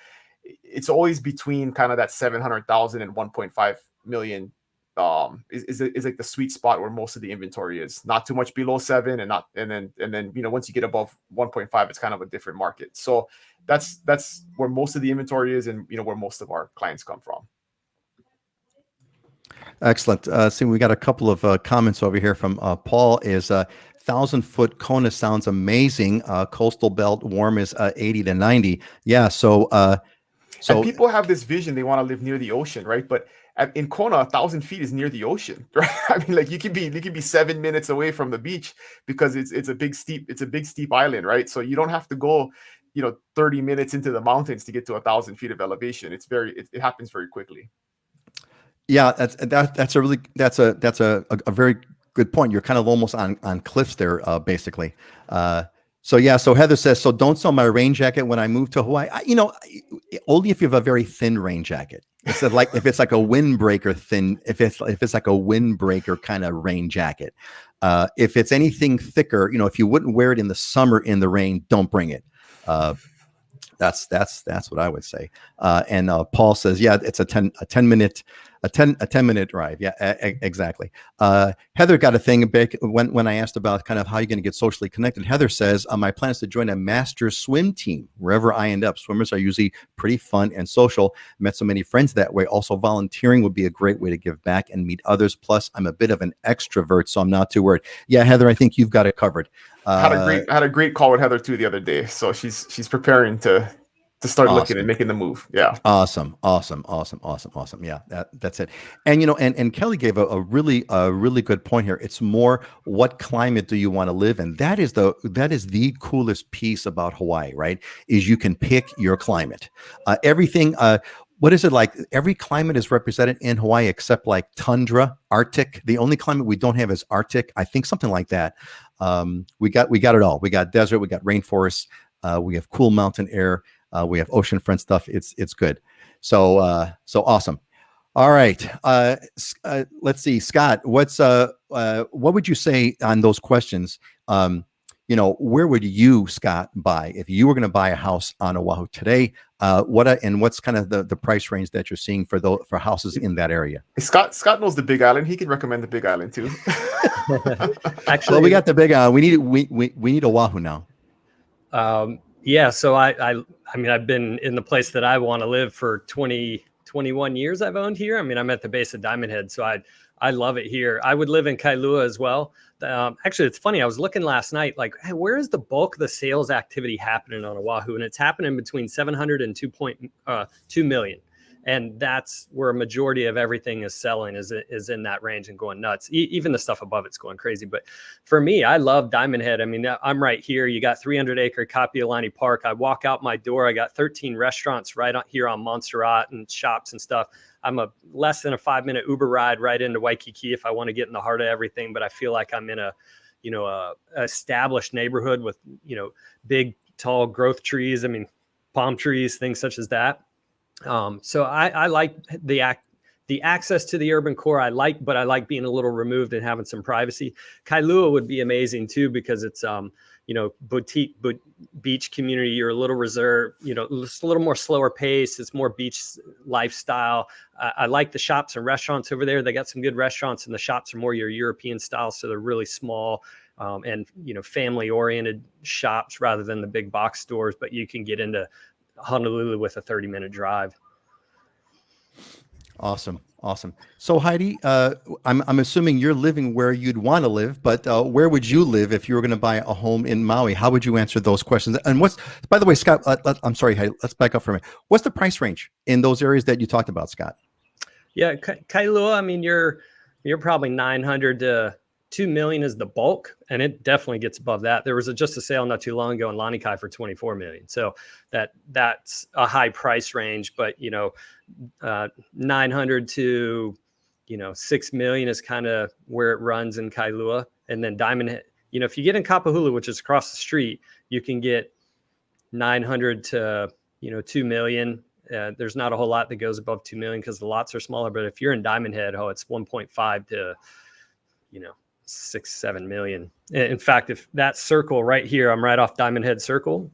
it's always between kind of that 700,000 and 1.5 million is like the sweet spot where most of the inventory is. Not too much below 7, and then once you get above 1.5, it's kind of a different market. So that's where most of the inventory is, and where most of our clients come from. Excellent. See, we got a couple of comments over here from Paul. Is 1,000-foot Kona sounds amazing. Coastal belt warm is 80 to 90. Yeah. So and people have this vision, they want to live near the ocean, right? But in Kona, 1,000 feet is near the ocean, right? I mean, like you can be 7 minutes away from the beach because it's a big steep island, right? So you don't have to go 30 minutes into the mountains to get to 1,000 feet of elevation. It happens very quickly. Yeah, that's a very good point. You're kind of almost on cliffs there, basically. So Heather says, so don't sell my rain jacket when I move to Hawaii. Only if you have a very thin rain jacket. It's like if it's like a windbreaker thin, if it's like a windbreaker kind of rain jacket. If it's anything thicker, if you wouldn't wear it in the summer in the rain, don't bring it. That's what I would say. And Paul says, yeah, it's a 10 minute drive. Yeah, exactly. Heather got a thing back when I asked about kind of how you're going to get socially connected. Heather says, my plan is to join a master swim team wherever I end up. Swimmers are usually pretty fun and social. Met so many friends that way. Also, volunteering would be a great way to give back and meet others. Plus, I'm a bit of an extrovert, so I'm not too worried. Yeah, Heather, I think you've got it covered. I had a great call with Heather too the other day, so she's preparing to start looking and making the move. Yeah. Awesome. Yeah, that's it. And and Kelly gave a really good point here. It's more, what climate do you want to live in? That is the coolest piece about Hawaii, right? Is you can pick your climate. Everything. What is it like? Every climate is represented in Hawaii except like tundra, Arctic. The only climate we don't have is Arctic. I think something like that. We got it all. We got desert. We got rainforest. We have cool mountain air. We have oceanfront stuff. It's good. So awesome. All right. Let's see, Scott. What would you say on those questions? Where would you, Scott, buy if you were going to buy a house on Oahu today? What's kind of the price range that you're seeing for houses in that area? Scott knows the Big Island. He can recommend the Big Island too. Actually, well, we got the Big Island. We need Oahu now. Yeah, so I mean, I've been in the place that I want to live for 21 years I've owned here. I mean, I'm at the base of Diamond Head, so I love it here. I would live in Kailua as well. Actually, it's funny. I was looking last night, like, hey, where is the bulk of the sales activity happening on Oahu? And it's happening between 700 and 2.2 million. And that's where a majority of everything is selling, is in that range and going nuts. Even the stuff above it's going crazy. But for me, I love Diamond Head. I mean, I'm right here. You got 300-acre Kapiolani Park. I walk out my door. I got 13 restaurants right here on Montserrat and shops and stuff. I'm a less than a 5-minute Uber ride right into Waikiki if I want to get in the heart of everything. But I feel like I'm in a established neighborhood with, big, tall growth trees. I mean, palm trees, things such as that. So I like the access to the urban core. But I like being a little removed and having some privacy. Kailua would be amazing too, because it's, boutique beach community. You're a little reserved, it's a little more slower pace. It's more beach lifestyle. I like the shops and restaurants over there. They got some good restaurants, and the shops are more your European style. So they're really small, and, family oriented shops rather than the big box stores, but you can get into Honolulu with a 30-minute drive. Awesome. So Heidi, I'm assuming you're living where you'd want to live, but where would you live if you were going to buy a home in Maui? How would you answer those questions? And by the way, Scott, I'm sorry, Heidi, let's back up for a minute. What's the price range in those areas that you talked about, Scott? Yeah, Kailua, I mean, you're probably 900 to 2 million is the bulk, and it definitely gets above that. There was just a sale not too long ago in Lanikai for 24 million. So that's a high price range, but 900 to 6 million is kind of where it runs in Kailua. And then Diamond Head, if you get in Kapahulu, which is across the street, you can get 900 to 2 million. There's not a whole lot that goes above 2 million because the lots are smaller. But if you're in Diamond Head, it's 1.5 to 6-7 million. In fact, if that circle right here, I'm right off Diamond Head Circle.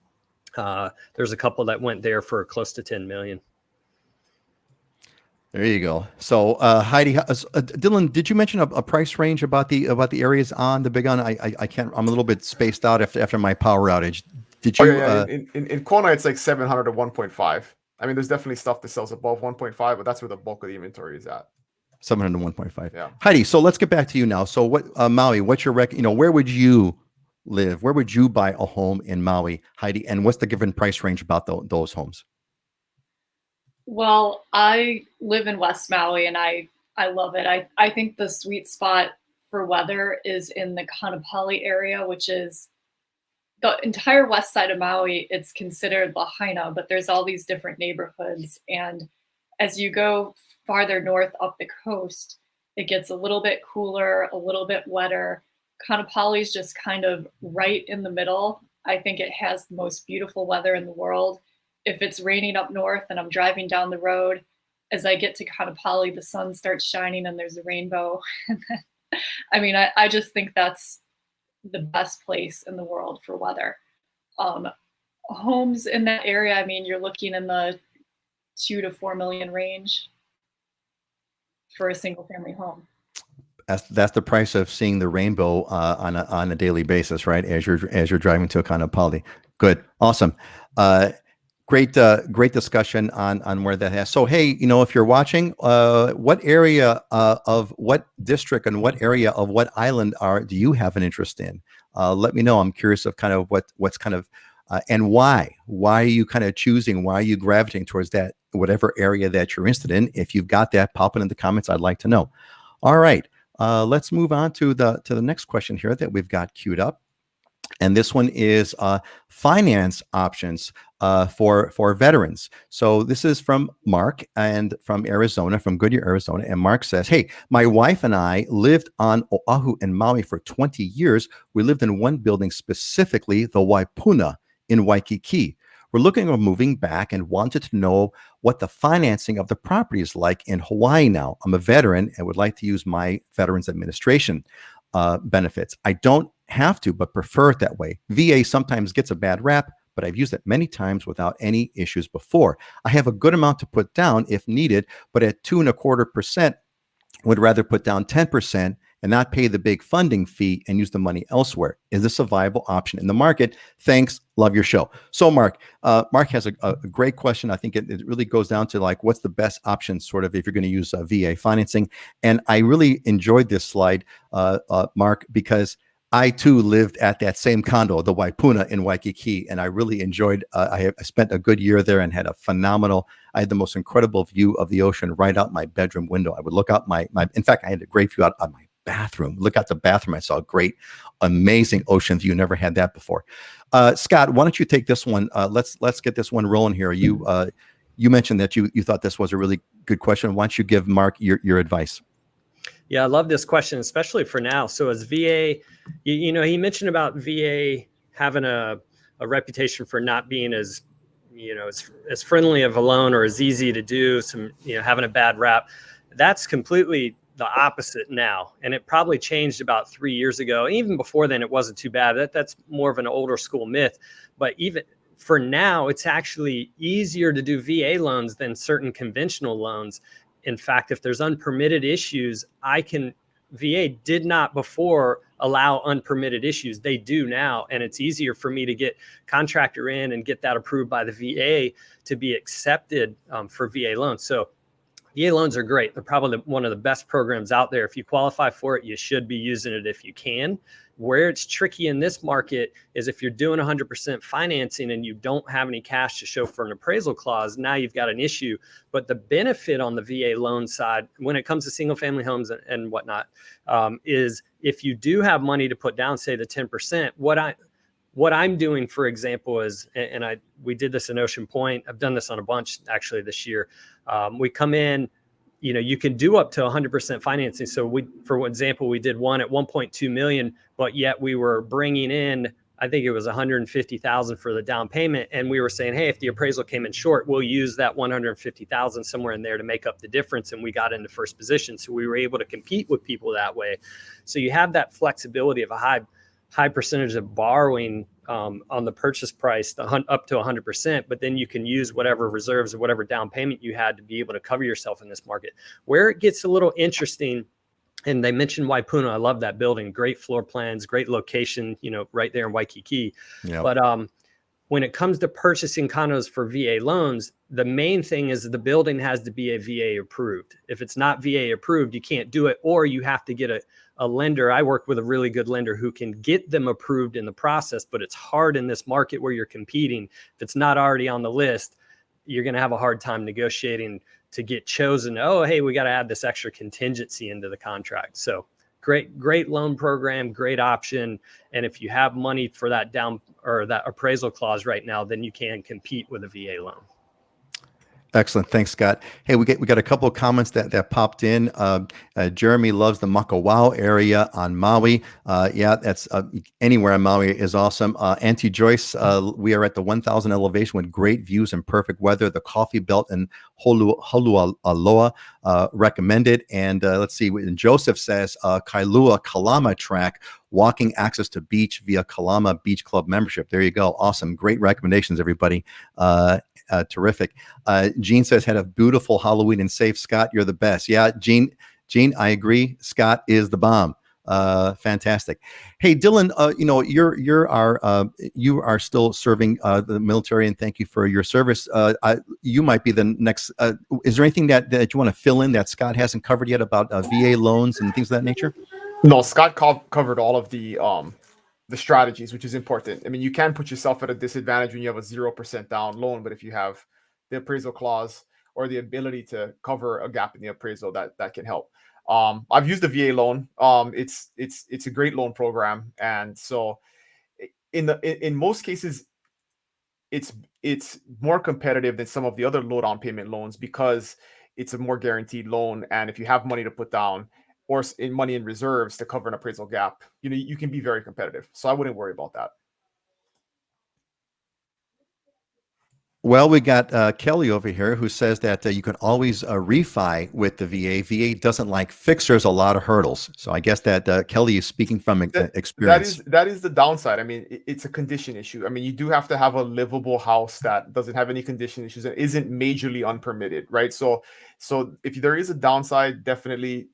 There's a couple that went there for close to 10 million. There you go. So Heidi, Dylan, did you mention a price range about the areas on the Big Island? I can't. I'm a little bit spaced out after my power outage. Did you? In Kona, it's like 700 to 1.5. I mean, there's definitely stuff that sells above 1.5, but that's where the bulk of the inventory is at. 700 to 1.5. Yeah. Heidi, so let's get back to you now. So what, Maui, what's your where would you live? Where would you buy a home in Maui, Heidi? And what's the given price range about those homes? Well, I live in West Maui and I love it. I think the sweet spot for weather is in the Kaanapali area, which is the entire west side of Maui. It's considered Lahaina, but there's all these different neighborhoods. And as you go farther north up the coast, it gets a little bit cooler, a little bit wetter. Kaanapali is just kind of right in the middle. I think it has the most beautiful weather in the world. If it's raining up north and I'm driving down the road as I get to Kaanapali, the sun starts shining and there's a rainbow. I mean, I just think that's the best place in the world for weather. Homes in that area, I mean, you're looking in the 2 to 4 million range for a single family home. That's the price of seeing the rainbow on a daily basis, right? As you're driving to a Kaanapali. Good, awesome, great discussion on where that has. So hey, if you're watching, what area of what district and what area of what island do you have an interest in? Let me know. I'm curious of kind of what's kind of and why are you kind of choosing? Why are you gravitating towards that whatever area that you're interested in? If you've got that, pop it in the comments. I'd like to know. All right. Let's move on to the next question here that we've got queued up, and this one is finance options for veterans. So this is from Mark and from Arizona, from Goodyear, Arizona, and Mark says, "Hey, my wife and I lived on Oahu and Maui for 20 years. We lived in one building, specifically the Waipuna in Waikiki. We're looking at moving back and wanted to know what the financing of the property is like in Hawaii now. I'm a veteran and would like to use my Veterans Administration benefits. I don't have to, but prefer it that way. VA sometimes gets a bad rap, but I've used it many times without any issues before. I have a good amount to put down if needed, but at 2.25%, would rather put down 10% and not pay the big funding fee and use the money elsewhere. Is this a viable option in the market? Thanks. Love your show." So Mark has a great question. I think it really goes down to like, what's the best option sort of if you're going to use VA financing? And I really enjoyed this slide, Mark, because I too lived at that same condo, the Waipuna in Waikiki, and I really enjoyed. I spent a good year there and had a phenomenal. I had the most incredible view of the ocean right out my bedroom window. I would look out my. In fact, I had a great view out of my bathroom. Look out the bathroom. I saw a great, amazing ocean view. Never had that before. Scott, why don't you take this one? Let's get this one rolling here. You mentioned that you thought this was a really good question. Why don't you give Mark your advice? Yeah, I love this question, especially for now. So as VA, he mentioned about VA having a reputation for not being as friendly of a loan or as easy to do, having a bad rap. That's completely the opposite now. And it probably changed about 3 years ago. Even before then, it wasn't too bad. That's more of an older school myth. But even for now, it's actually easier to do VA loans than certain conventional loans. In fact, if there's unpermitted issues, VA did not before allow unpermitted issues. They do now. And it's easier for me to get contractor in and get that approved by the VA to be accepted for VA loans. So VA loans are great. They're probably one of the best programs out there. If you qualify for it, you should be using it if you can. Where it's tricky in this market is if you're doing 100% financing and you don't have any cash to show for an appraisal clause, now you've got an issue. But the benefit on the VA loan side, when it comes to single family homes and whatnot, is if you do have money to put down, say the 10%, what I'm doing, for example, is, and we did this in Ocean Point. I've done this on a bunch actually this year. We come in, you can do up to 100% financing. So for example, we did one at 1.2 million, but yet we were bringing in, I think it was 150,000 for the down payment. And we were saying, hey, if the appraisal came in short, we'll use that 150,000 somewhere in there to make up the difference. And we got into first position. So we were able to compete with people that way. So you have that flexibility of a high percentage of borrowing on the purchase price, up to 100%, but then you can use whatever reserves or whatever down payment you had to be able to cover yourself in this market. Where it gets a little interesting, and they mentioned Waipuna, I love that building, great floor plans, great location, right there in Waikiki. Yep. But when it comes to purchasing condos for VA loans, the main thing is the building has to be a VA approved. If it's not VA approved, you can't do it, or you have to get a lender. I work with a really good lender who can get them approved in the process, but it's hard in this market where you're competing. If it's not already on the list, you're going to have a hard time negotiating to get chosen. Oh, hey, we got to add this extra contingency into the contract. So great loan program, great option. And if you have money for that down or that appraisal clause right now, then you can compete with a VA loan. Excellent. Thanks, Scott. Hey, we got a couple of comments that popped in. Jeremy loves the Makawao area on Maui. Yeah, that's anywhere on Maui is awesome. Auntie Joyce, we are at the 1,000 elevation with great views and perfect weather. The coffee belt and Holu Aloha recommended. And let's see. And Joseph says Kailua Kalama track, walking access to beach via Kalama Beach Club membership. There you go. Awesome. Great recommendations, everybody. Terrific. Gene says, had a beautiful Halloween and safe. Scott, you're the best. Yeah, Gene, I agree. Scott is the bomb. Fantastic. Hey, Dylan, you are still serving the military, and thank you for your service. You might be the next. Is there anything that you want to fill in that Scott hasn't covered yet about VA loans and things of that nature? No, Scott covered all of the strategies, which is important. I mean, you can put yourself at a disadvantage when you have a 0% down loan, but if you have the appraisal clause or the ability to cover a gap in the appraisal, that can help. I've used the VA loan. It's a great loan program, and so in most cases, it's more competitive than some of the other low down payment loans because it's a more guaranteed loan, and if you have money to put down or money in reserves to cover an appraisal gap, you can be very competitive. So I wouldn't worry about that. Well, we got Kelly over here who says that you can always refi with the VA. VA doesn't like fixers, a lot of hurdles. So I guess that Kelly is speaking from experience. That is the downside. I mean, it's a condition issue. I mean, you do have to have a livable house that doesn't have any condition issues and isn't majorly unpermitted, right? So if there is a downside, definitely,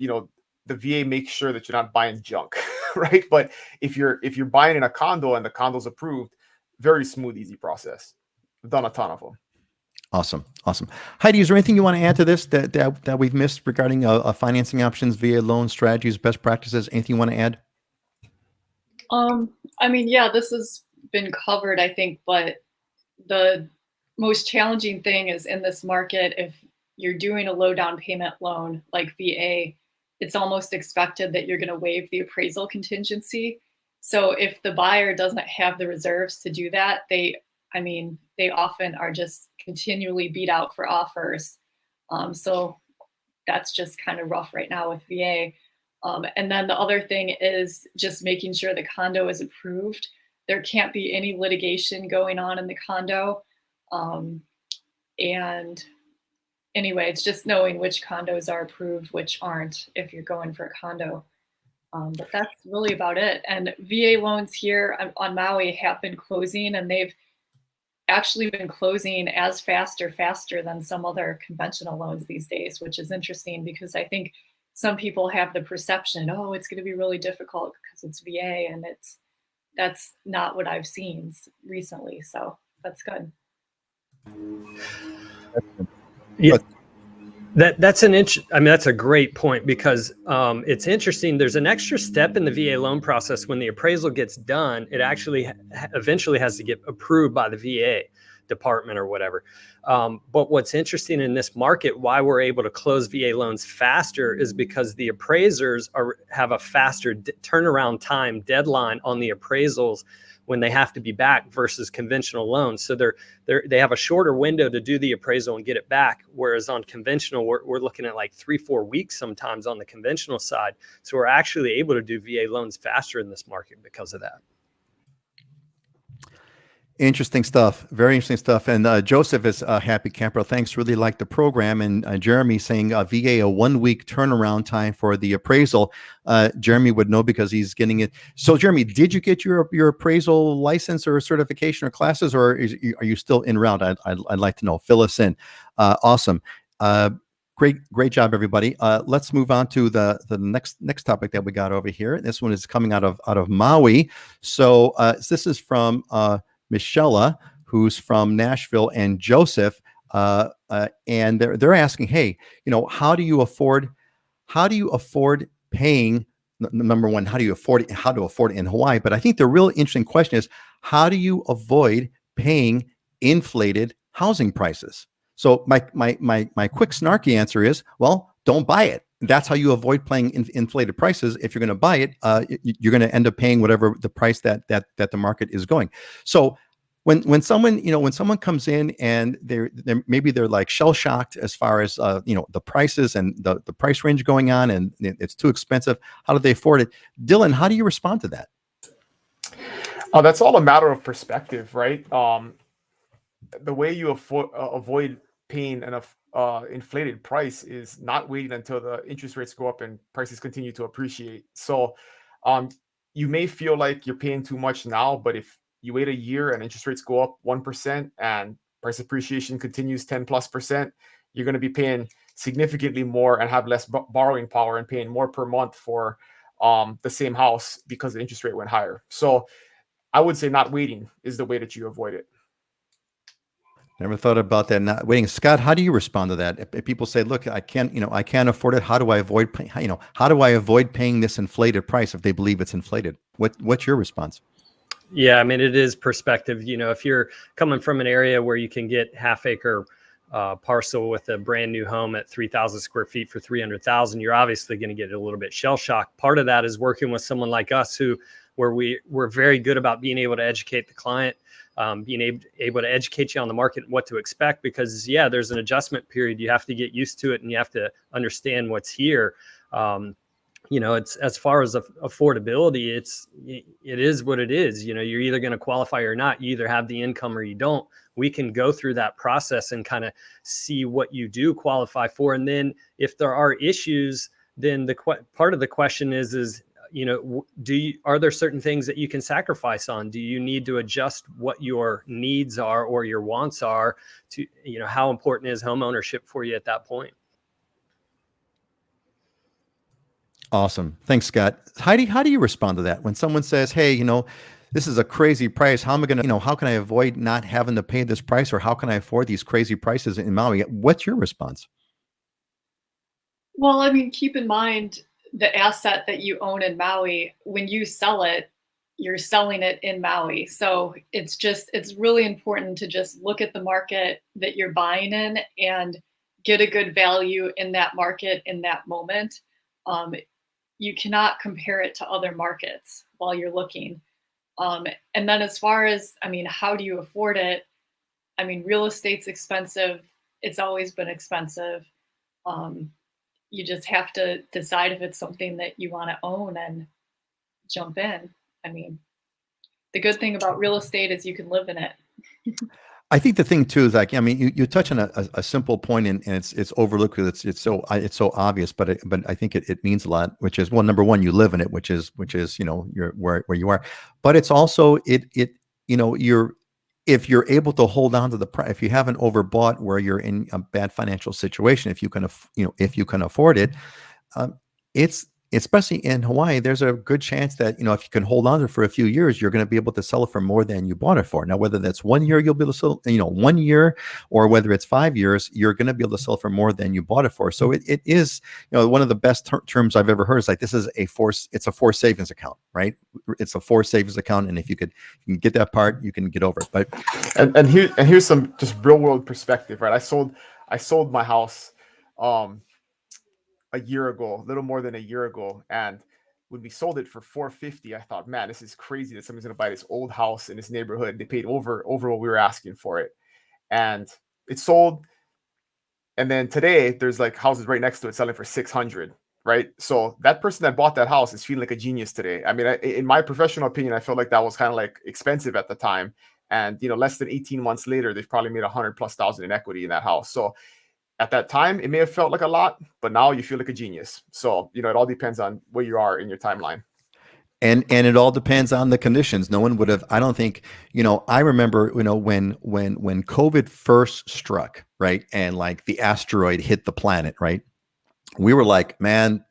the VA makes sure that you're not buying junk, right? But if you're buying in a condo and the condo's approved, very smooth, easy process. I've done a ton of them. Awesome. Heidi, is there anything you want to add to this that we've missed regarding financing options, VA loan strategies, best practices? Anything you want to add? I mean, yeah, this has been covered, I think, but the most challenging thing is in this market, if you're doing a low down payment loan like VA, it's almost expected that you're going to waive the appraisal contingency. So if the buyer doesn't have the reserves to do that, they often are just continually beat out for offers. So that's just kind of rough right now with VA. And then the other thing is just making sure the condo is approved. There can't be any litigation going on in the condo. And anyway, it's just knowing which condos are approved, which aren't, if you're going for a condo. But that's really about it. And VA loans here on Maui have been closing, and they've actually been closing as faster than some other conventional loans these days, which is interesting because I think some people have the perception, oh, it's going to be really difficult because it's VA, and that's not what I've seen recently. So that's good. Yeah, that's that's a great point because it's interesting. There's an extra step in the VA loan process. When the appraisal gets done, it actually eventually has to get approved by the VA department or whatever. But what's interesting in this market, why we're able to close VA loans faster, is because the appraisers have a faster turnaround time deadline on the appraisals when they have to be back versus conventional loans. So they have a shorter window to do the appraisal and get it back. Whereas on conventional, we're looking at like 3-4 weeks sometimes on the conventional side. So we're actually able to do VA loans faster in this market because of that. Interesting stuff. Very interesting stuff. And Joseph is a happy camper. Thanks. Really like the program. And Jeremy saying VA, a 1 week turnaround time for the appraisal. Jeremy would know because he's getting it. So Jeremy, did you get your appraisal license or certification or classes, or are you still en route? I'd like to know. Fill us in. Awesome. Great job, everybody. Let's move on to the next topic that we got over here. This one is coming out of Maui. So this is from Michelle, who's from Nashville, and Joseph, and they're asking, hey, how do you afford paying? Number one, how to afford it in Hawaii? But I think the real interesting question is, how do you avoid paying inflated housing prices? So my quick snarky answer is, well, don't buy it. That's how you avoid paying inflated prices. If you're going to buy it, you're going to end up paying whatever the price that the market is going. So when someone, when someone comes in and they're maybe they're like shell shocked as far as the prices and the price range going on, and it's too expensive. How do they afford it? Dylan, how do you respond to that? That's all a matter of perspective, right? The way you avoid paying an inflated price is not waiting until the interest rates go up and prices continue to appreciate. So you may feel like you're paying too much now, but if you wait a year and interest rates go up 1% and price appreciation continues 10+%, you're going to be paying significantly more and have less borrowing power and paying more per month for the same house because the interest rate went higher. So I would say not waiting is the way that you avoid it. Never thought about that. Not waiting. Scott, how do you respond to that? If people say, "Look, I can't afford it. How do I avoid paying this inflated price?" If they believe it's inflated, what's your response? Yeah, I mean, it is perspective. If you're coming from an area where you can get half-acre parcel with a brand new home at 3,000 square feet for 300,000, you're obviously going to get a little bit shell shocked. Part of that is working with someone like us where we're very good about being able to educate the client, being able to educate you on the market and what to expect, because there's an adjustment period. You have to get used to it and you have to understand what's here. It's as far as affordability, it is what it is. You're either going to qualify or not. You either have the income or you don't. We can go through that process and kind of see what you do qualify for. And then if there are issues, then part of the question is, are there certain things that you can sacrifice on? Do you need to adjust what your needs are or your wants are to, how important is home ownership for you at that point? Awesome. Thanks, Scott. Heidi, how do you respond to that when someone says, "Hey, this is a crazy price. How am I going to, how can I avoid not having to pay this price, or how can I afford these crazy prices in Maui?" What's your response? Well, I mean, keep in mind the asset that you own in Maui. When you sell it, you're selling it in Maui. So it's really important to just look at the market that you're buying in and get a good value in that market in that moment. You cannot compare it to other markets while you're looking. And then as far as, how do you afford it? Real estate's expensive. It's always been expensive. You just have to decide if it's something that you want to own and jump in. The good thing about real estate is you can live in it. I think the thing too is you touch on a simple point, and it's overlooked because it's so obvious, but I think it means a lot, which is, well, number one, you live in it, which is you're where you are, but it's also if you're able to hold on to the price, if you haven't overbought where you're in a bad financial situation, if you can afford it, it's, especially in Hawaii, there's a good chance that, if you can hold on to it for a few years, you're going to be able to sell it for more than you bought it for. Now, whether that's 1 year, you'll be able to sell, 1 year, or whether it's 5 years, you're going to be able to sell for more than you bought it for. So it is, one of the best terms I've ever heard is like, it's a forced savings account, right? It's a forced savings account. And if you can get that part, you can get over it. But, and here's some just real world perspective, right? I sold my house, a year ago, a little more than a year ago, and when we sold it for $450, I thought, man, this is crazy that someone's going to buy this old house in this neighborhood. They paid over what we were asking for it, and it sold. And then today, there's like houses right next to it selling for $600, right? So that person that bought that house is feeling like a genius today. In my professional opinion, I felt like that was kind of like expensive at the time, and less than 18 months later, they've probably made $100,000+ in equity in that house. So at that time, it may have felt like a lot, but now you feel like a genius. So, it all depends on where you are in your timeline. And it all depends on the conditions. No one would have, I don't think, I remember, when COVID first struck, right? And like the asteroid hit the planet, right? We were like, man,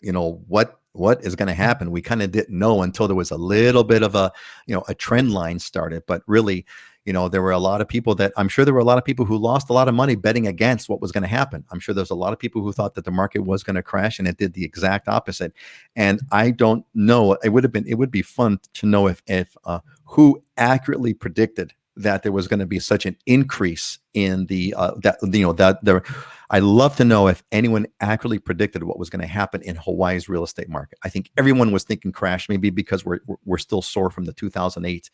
what is going to happen? We kind of didn't know until there was a little bit of a trend line started, but really, there were a lot of people who lost a lot of money betting against what was going to happen. I'm sure there's a lot of people who thought that the market was going to crash, and it did the exact opposite. And I don't know, it would be fun to know if who accurately predicted that there was going to be such an increase in the I'd love to know if anyone accurately predicted what was going to happen in Hawaii's real estate market. I think everyone was thinking crash, maybe because we're still sore from the 2008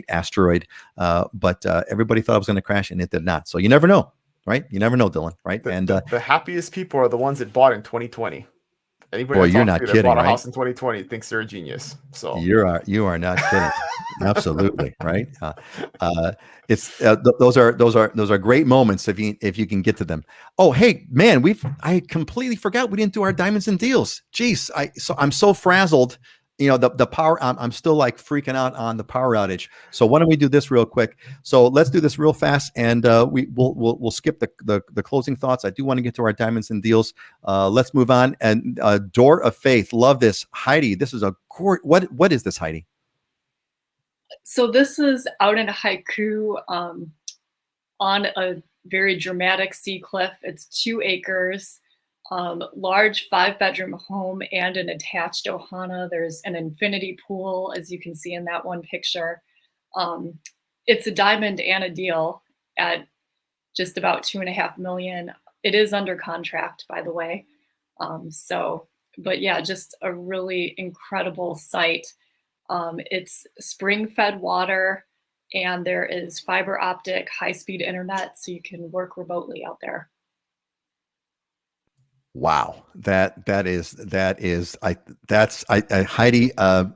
asteroid, but everybody thought it was going to crash, and it did not. So you never know, right? You never know, Dylan, right? The happiest people are the ones that bought in 2020. Anybody Boy, I you're talk not to that kidding, bought a right? house in 2020 thinks they're a genius. So you are not kidding. Absolutely, right? Those are great moments if you can get to them. Oh, hey, man, I completely forgot we didn't do our diamonds and deals. Jeez, I'm so frazzled. The power. I'm still like freaking out on the power outage. So why don't we do this real quick? So let's do this real fast, and we'll skip the closing thoughts. I do want to get to our diamonds and deals. Let's move on. And Door of Faith, love this, Heidi. This is what is this, Heidi? So this is out in Haiku, on a very dramatic sea cliff. It's 2 acres. Large 5-bedroom home and an attached Ohana. There's an infinity pool, as you can see in that one picture. It's a diamond and a deal at just about $2.5 million. It is under contract, by the way. But yeah, just a really incredible site. It's spring-fed water, and there is fiber optic high-speed internet, so you can work remotely out there. Wow, Heidi.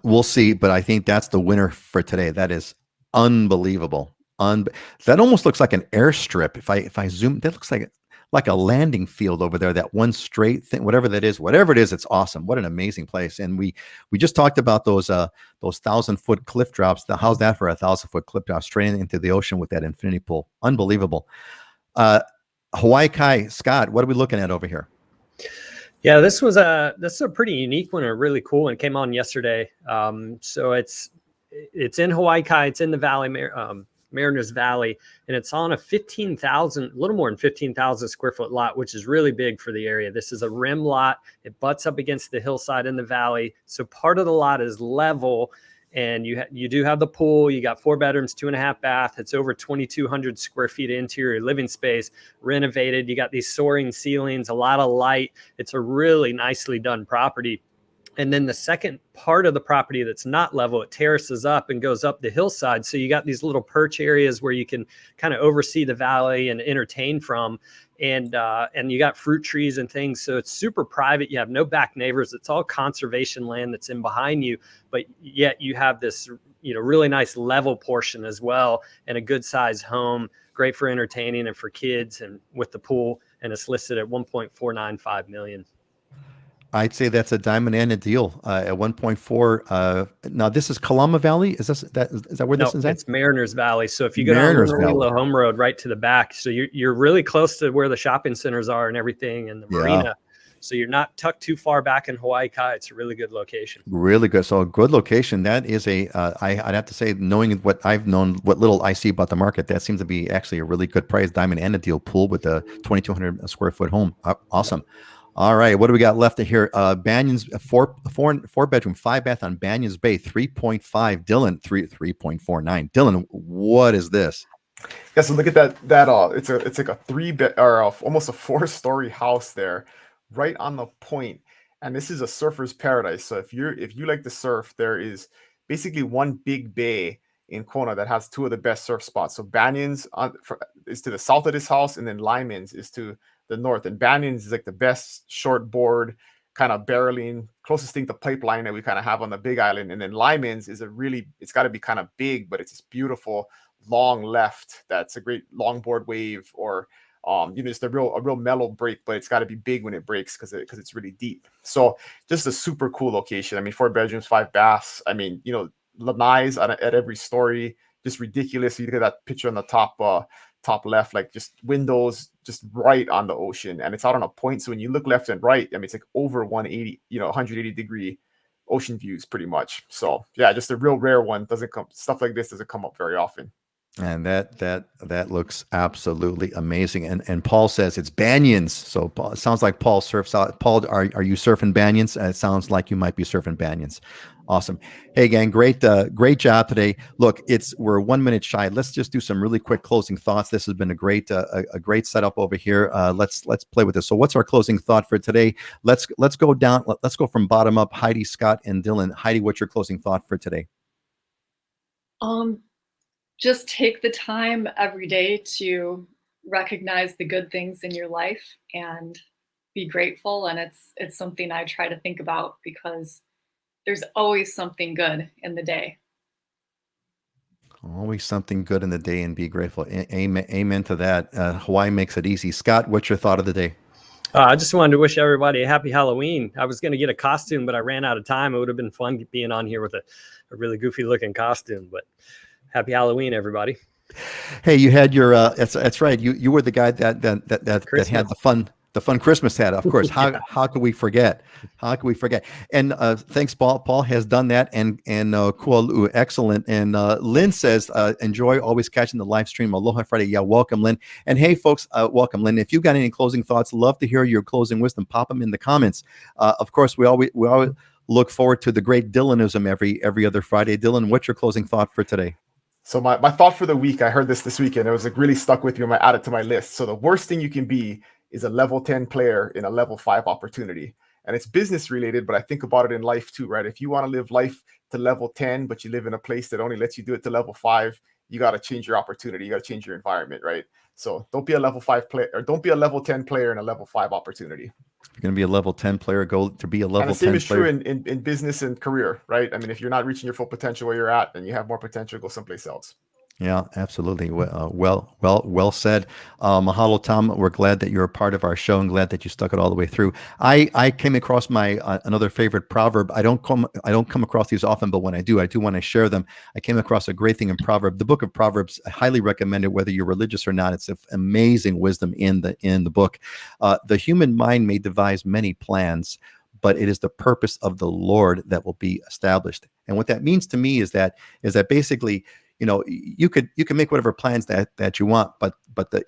We'll see, but I think that's the winner for today. That is unbelievable. That almost looks like an airstrip. If I zoom, that looks like a landing field over there. That one straight thing, whatever it is, it's awesome. What an amazing place. And we just talked about those 1,000-foot cliff drops. How's that for a 1,000-foot cliff drop straight into the ocean with that infinity pool? Unbelievable. Hawaii Kai, Scott, what are we looking at over here? Yeah, this is a pretty unique one, a really cool one. It came on yesterday. So it's in Hawaii Kai. It's in the Valley, Mariners Valley, and it's on a little more than 15,000 square foot lot, which is really big for the area. This is a rim lot. It butts up against the hillside in the valley. So part of the lot is level, and you do have the pool. You got 4 bedrooms, 2.5 bath. It's over 2,200 square feet of interior living space, renovated. You got these soaring ceilings, a lot of light. It's a really nicely done property. And then the second part of the property that's not level, it terraces up and goes up the hillside. So you got these little perch areas where you can kind of oversee the valley and entertain from. And you got fruit trees and things. So it's super private. You have no back neighbors. It's all conservation land that's in behind you. But yet you have this, really nice level portion as well, and a good sized home, great for entertaining and for kids, and with the pool. And it's listed at $1.495 million. I'd say that's a diamond and a deal at 1.4. Now this is Kalama Valley. Is that where this is at? It's Mariners Valley. So if you go Mariners down the Home Road right to the back, so you're really close to where the shopping centers are and everything, and the marina. So you're not tucked too far back in Hawaii Kai. It's a really good location. Really good. So a good location. That is I'd have to say, knowing what I've known, what little I see about the market, that seems to be actually a really good price. Diamond and a deal pool with a 2,200 square foot home. Awesome. All right, what do we got left to here? Banyan's four bedroom, 5 bath on Banyan's Bay, 3.5. Dylan, 3.49. Dylan, what is this? Yeah, so look at that. It's like a 3-bed or almost a 4-story house there, right on the point. And this is a surfer's paradise. So if you like to surf, there is basically one big bay in Kona that has 2 of the best surf spots. So Banyan's is to the south of this house, and then Lyman's is to the north. And Banyan's is like the best short board kind of barreling, closest thing to pipeline that we kind of have on the Big Island. And then Lyman's is it's got to be kind of big, but it's this beautiful long left that's a great longboard wave, or just a real mellow break, but it's got to be big when it breaks because it's really deep. So just a super cool location. I mean, 4 bedrooms, 5 baths. I mean, lanais at every story, just ridiculous. You look at that picture on the top left, like just windows just right on the ocean, and it's out on a point. So when you look left and right, I mean, it's like over 180 degree ocean views pretty much. So yeah, just a real rare one. Stuff like this doesn't come up very often. And that looks absolutely amazing. And Paul says it's banyans. So Paul, it sounds like Paul surfs out. Paul, are you surfing banyans? It sounds like you might be surfing banyans. Awesome. Hey gang, great job today. Look, we're 1 minute shy. Let's just do some really quick closing thoughts. This has been a great setup over here. Let's play with this. So what's our closing thought for today? Let's go down. Let's go from bottom up. Heidi, Scott, and Dylan. Heidi, what's your closing thought for today? Just take the time every day to recognize the good things in your life and be grateful. And it's something I try to think about because there's always something good in the day. Always something good in the day, and be grateful. Amen to that. Hawaii makes it easy. Scott, what's your thought of the day? I just wanted to wish everybody a happy Halloween. I was going to get a costume, but I ran out of time. It would have been fun being on here with a really goofy looking costume, but happy Halloween, everybody. Hey, you had your that's right. You were the guy that had the fun Christmas hat, of course. How could we forget? How could we forget? And thanks, Paul. Paul has done that, and cool, excellent. And Lynn says, enjoy always catching the live stream. Aloha Friday. Yeah, welcome, Lynn. And hey, folks, welcome, Lynn. If you've got any closing thoughts, love to hear your closing wisdom. Pop them in the comments. Of course, we always look forward to the great Dylanism every other Friday. Dylan, what's your closing thought for today? So my thought for the week, I heard this weekend. It was like really stuck with me. I added to my list. So the worst thing you can be is a level 10 player in a level 5 opportunity. And it's business related, but I think about it in life too, right? If you want to live life to level 10, but you live in a place that only lets you do it to level 5, you got to change your opportunity. You got to change your environment, right? So don't be a level 5 player, or don't be a level 10 player in a level 5 opportunity. You're going to be a level 10 player, go to be a level 10 player. And the same is true in business and career, right? I mean, if you're not reaching your full potential where you're at and you have more potential, go someplace else. Yeah, absolutely. Well said. Mahalo, Tom. We're glad that you're a part of our show and glad that you stuck it all the way through. I came across my another favorite proverb. I don't come across these often, but when I do want to share them. I came across a great thing in Proverb. The book of Proverbs, I highly recommend it, whether you're religious or not. It's amazing wisdom in the book. The human mind may devise many plans, but it is the purpose of the Lord that will be established. And what that means to me is that basically, you could make whatever plans that you want, but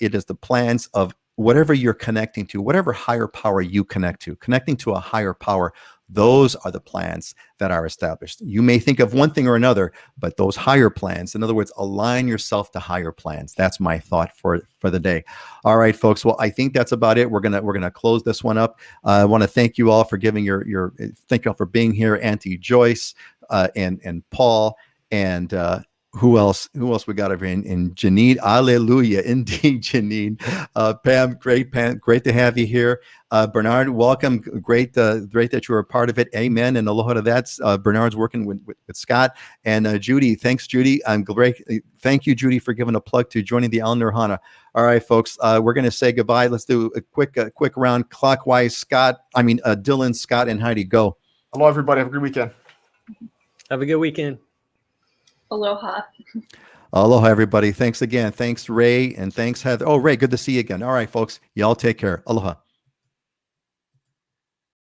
it is the plans of whatever you're connecting to, whatever higher power you connecting to a higher power. Those are the plans that are established. You may think of one thing or another, but those higher plans, in other words, align yourself to higher plans. That's my thought for the day. All right, folks. Well, I think that's about it. We're gonna close this one up. I want to thank you all for giving thank you all for being here, Auntie Joyce, and Paul, and who else we got over in Janine? Hallelujah. Indeed, Janine. Pam, great to have you here. Bernard, welcome. Great that you were a part of it. Amen. And aloha to that. Bernard's working with Scott. And Judy, thanks, Judy. I'm great. Thank you, Judy, for giving a plug to joining the Alumni Ohana. All right, folks, we're going to say goodbye. Let's do a quick round clockwise. Dylan, Scott, and Heidi, go. Hello, everybody. Have a good weekend. Have a good weekend. Aloha. Aloha, everybody. Thanks again. Thanks, Ray, and thanks, Heather. Oh, Ray, good to see you again. All right, folks. Y'all take care. Aloha.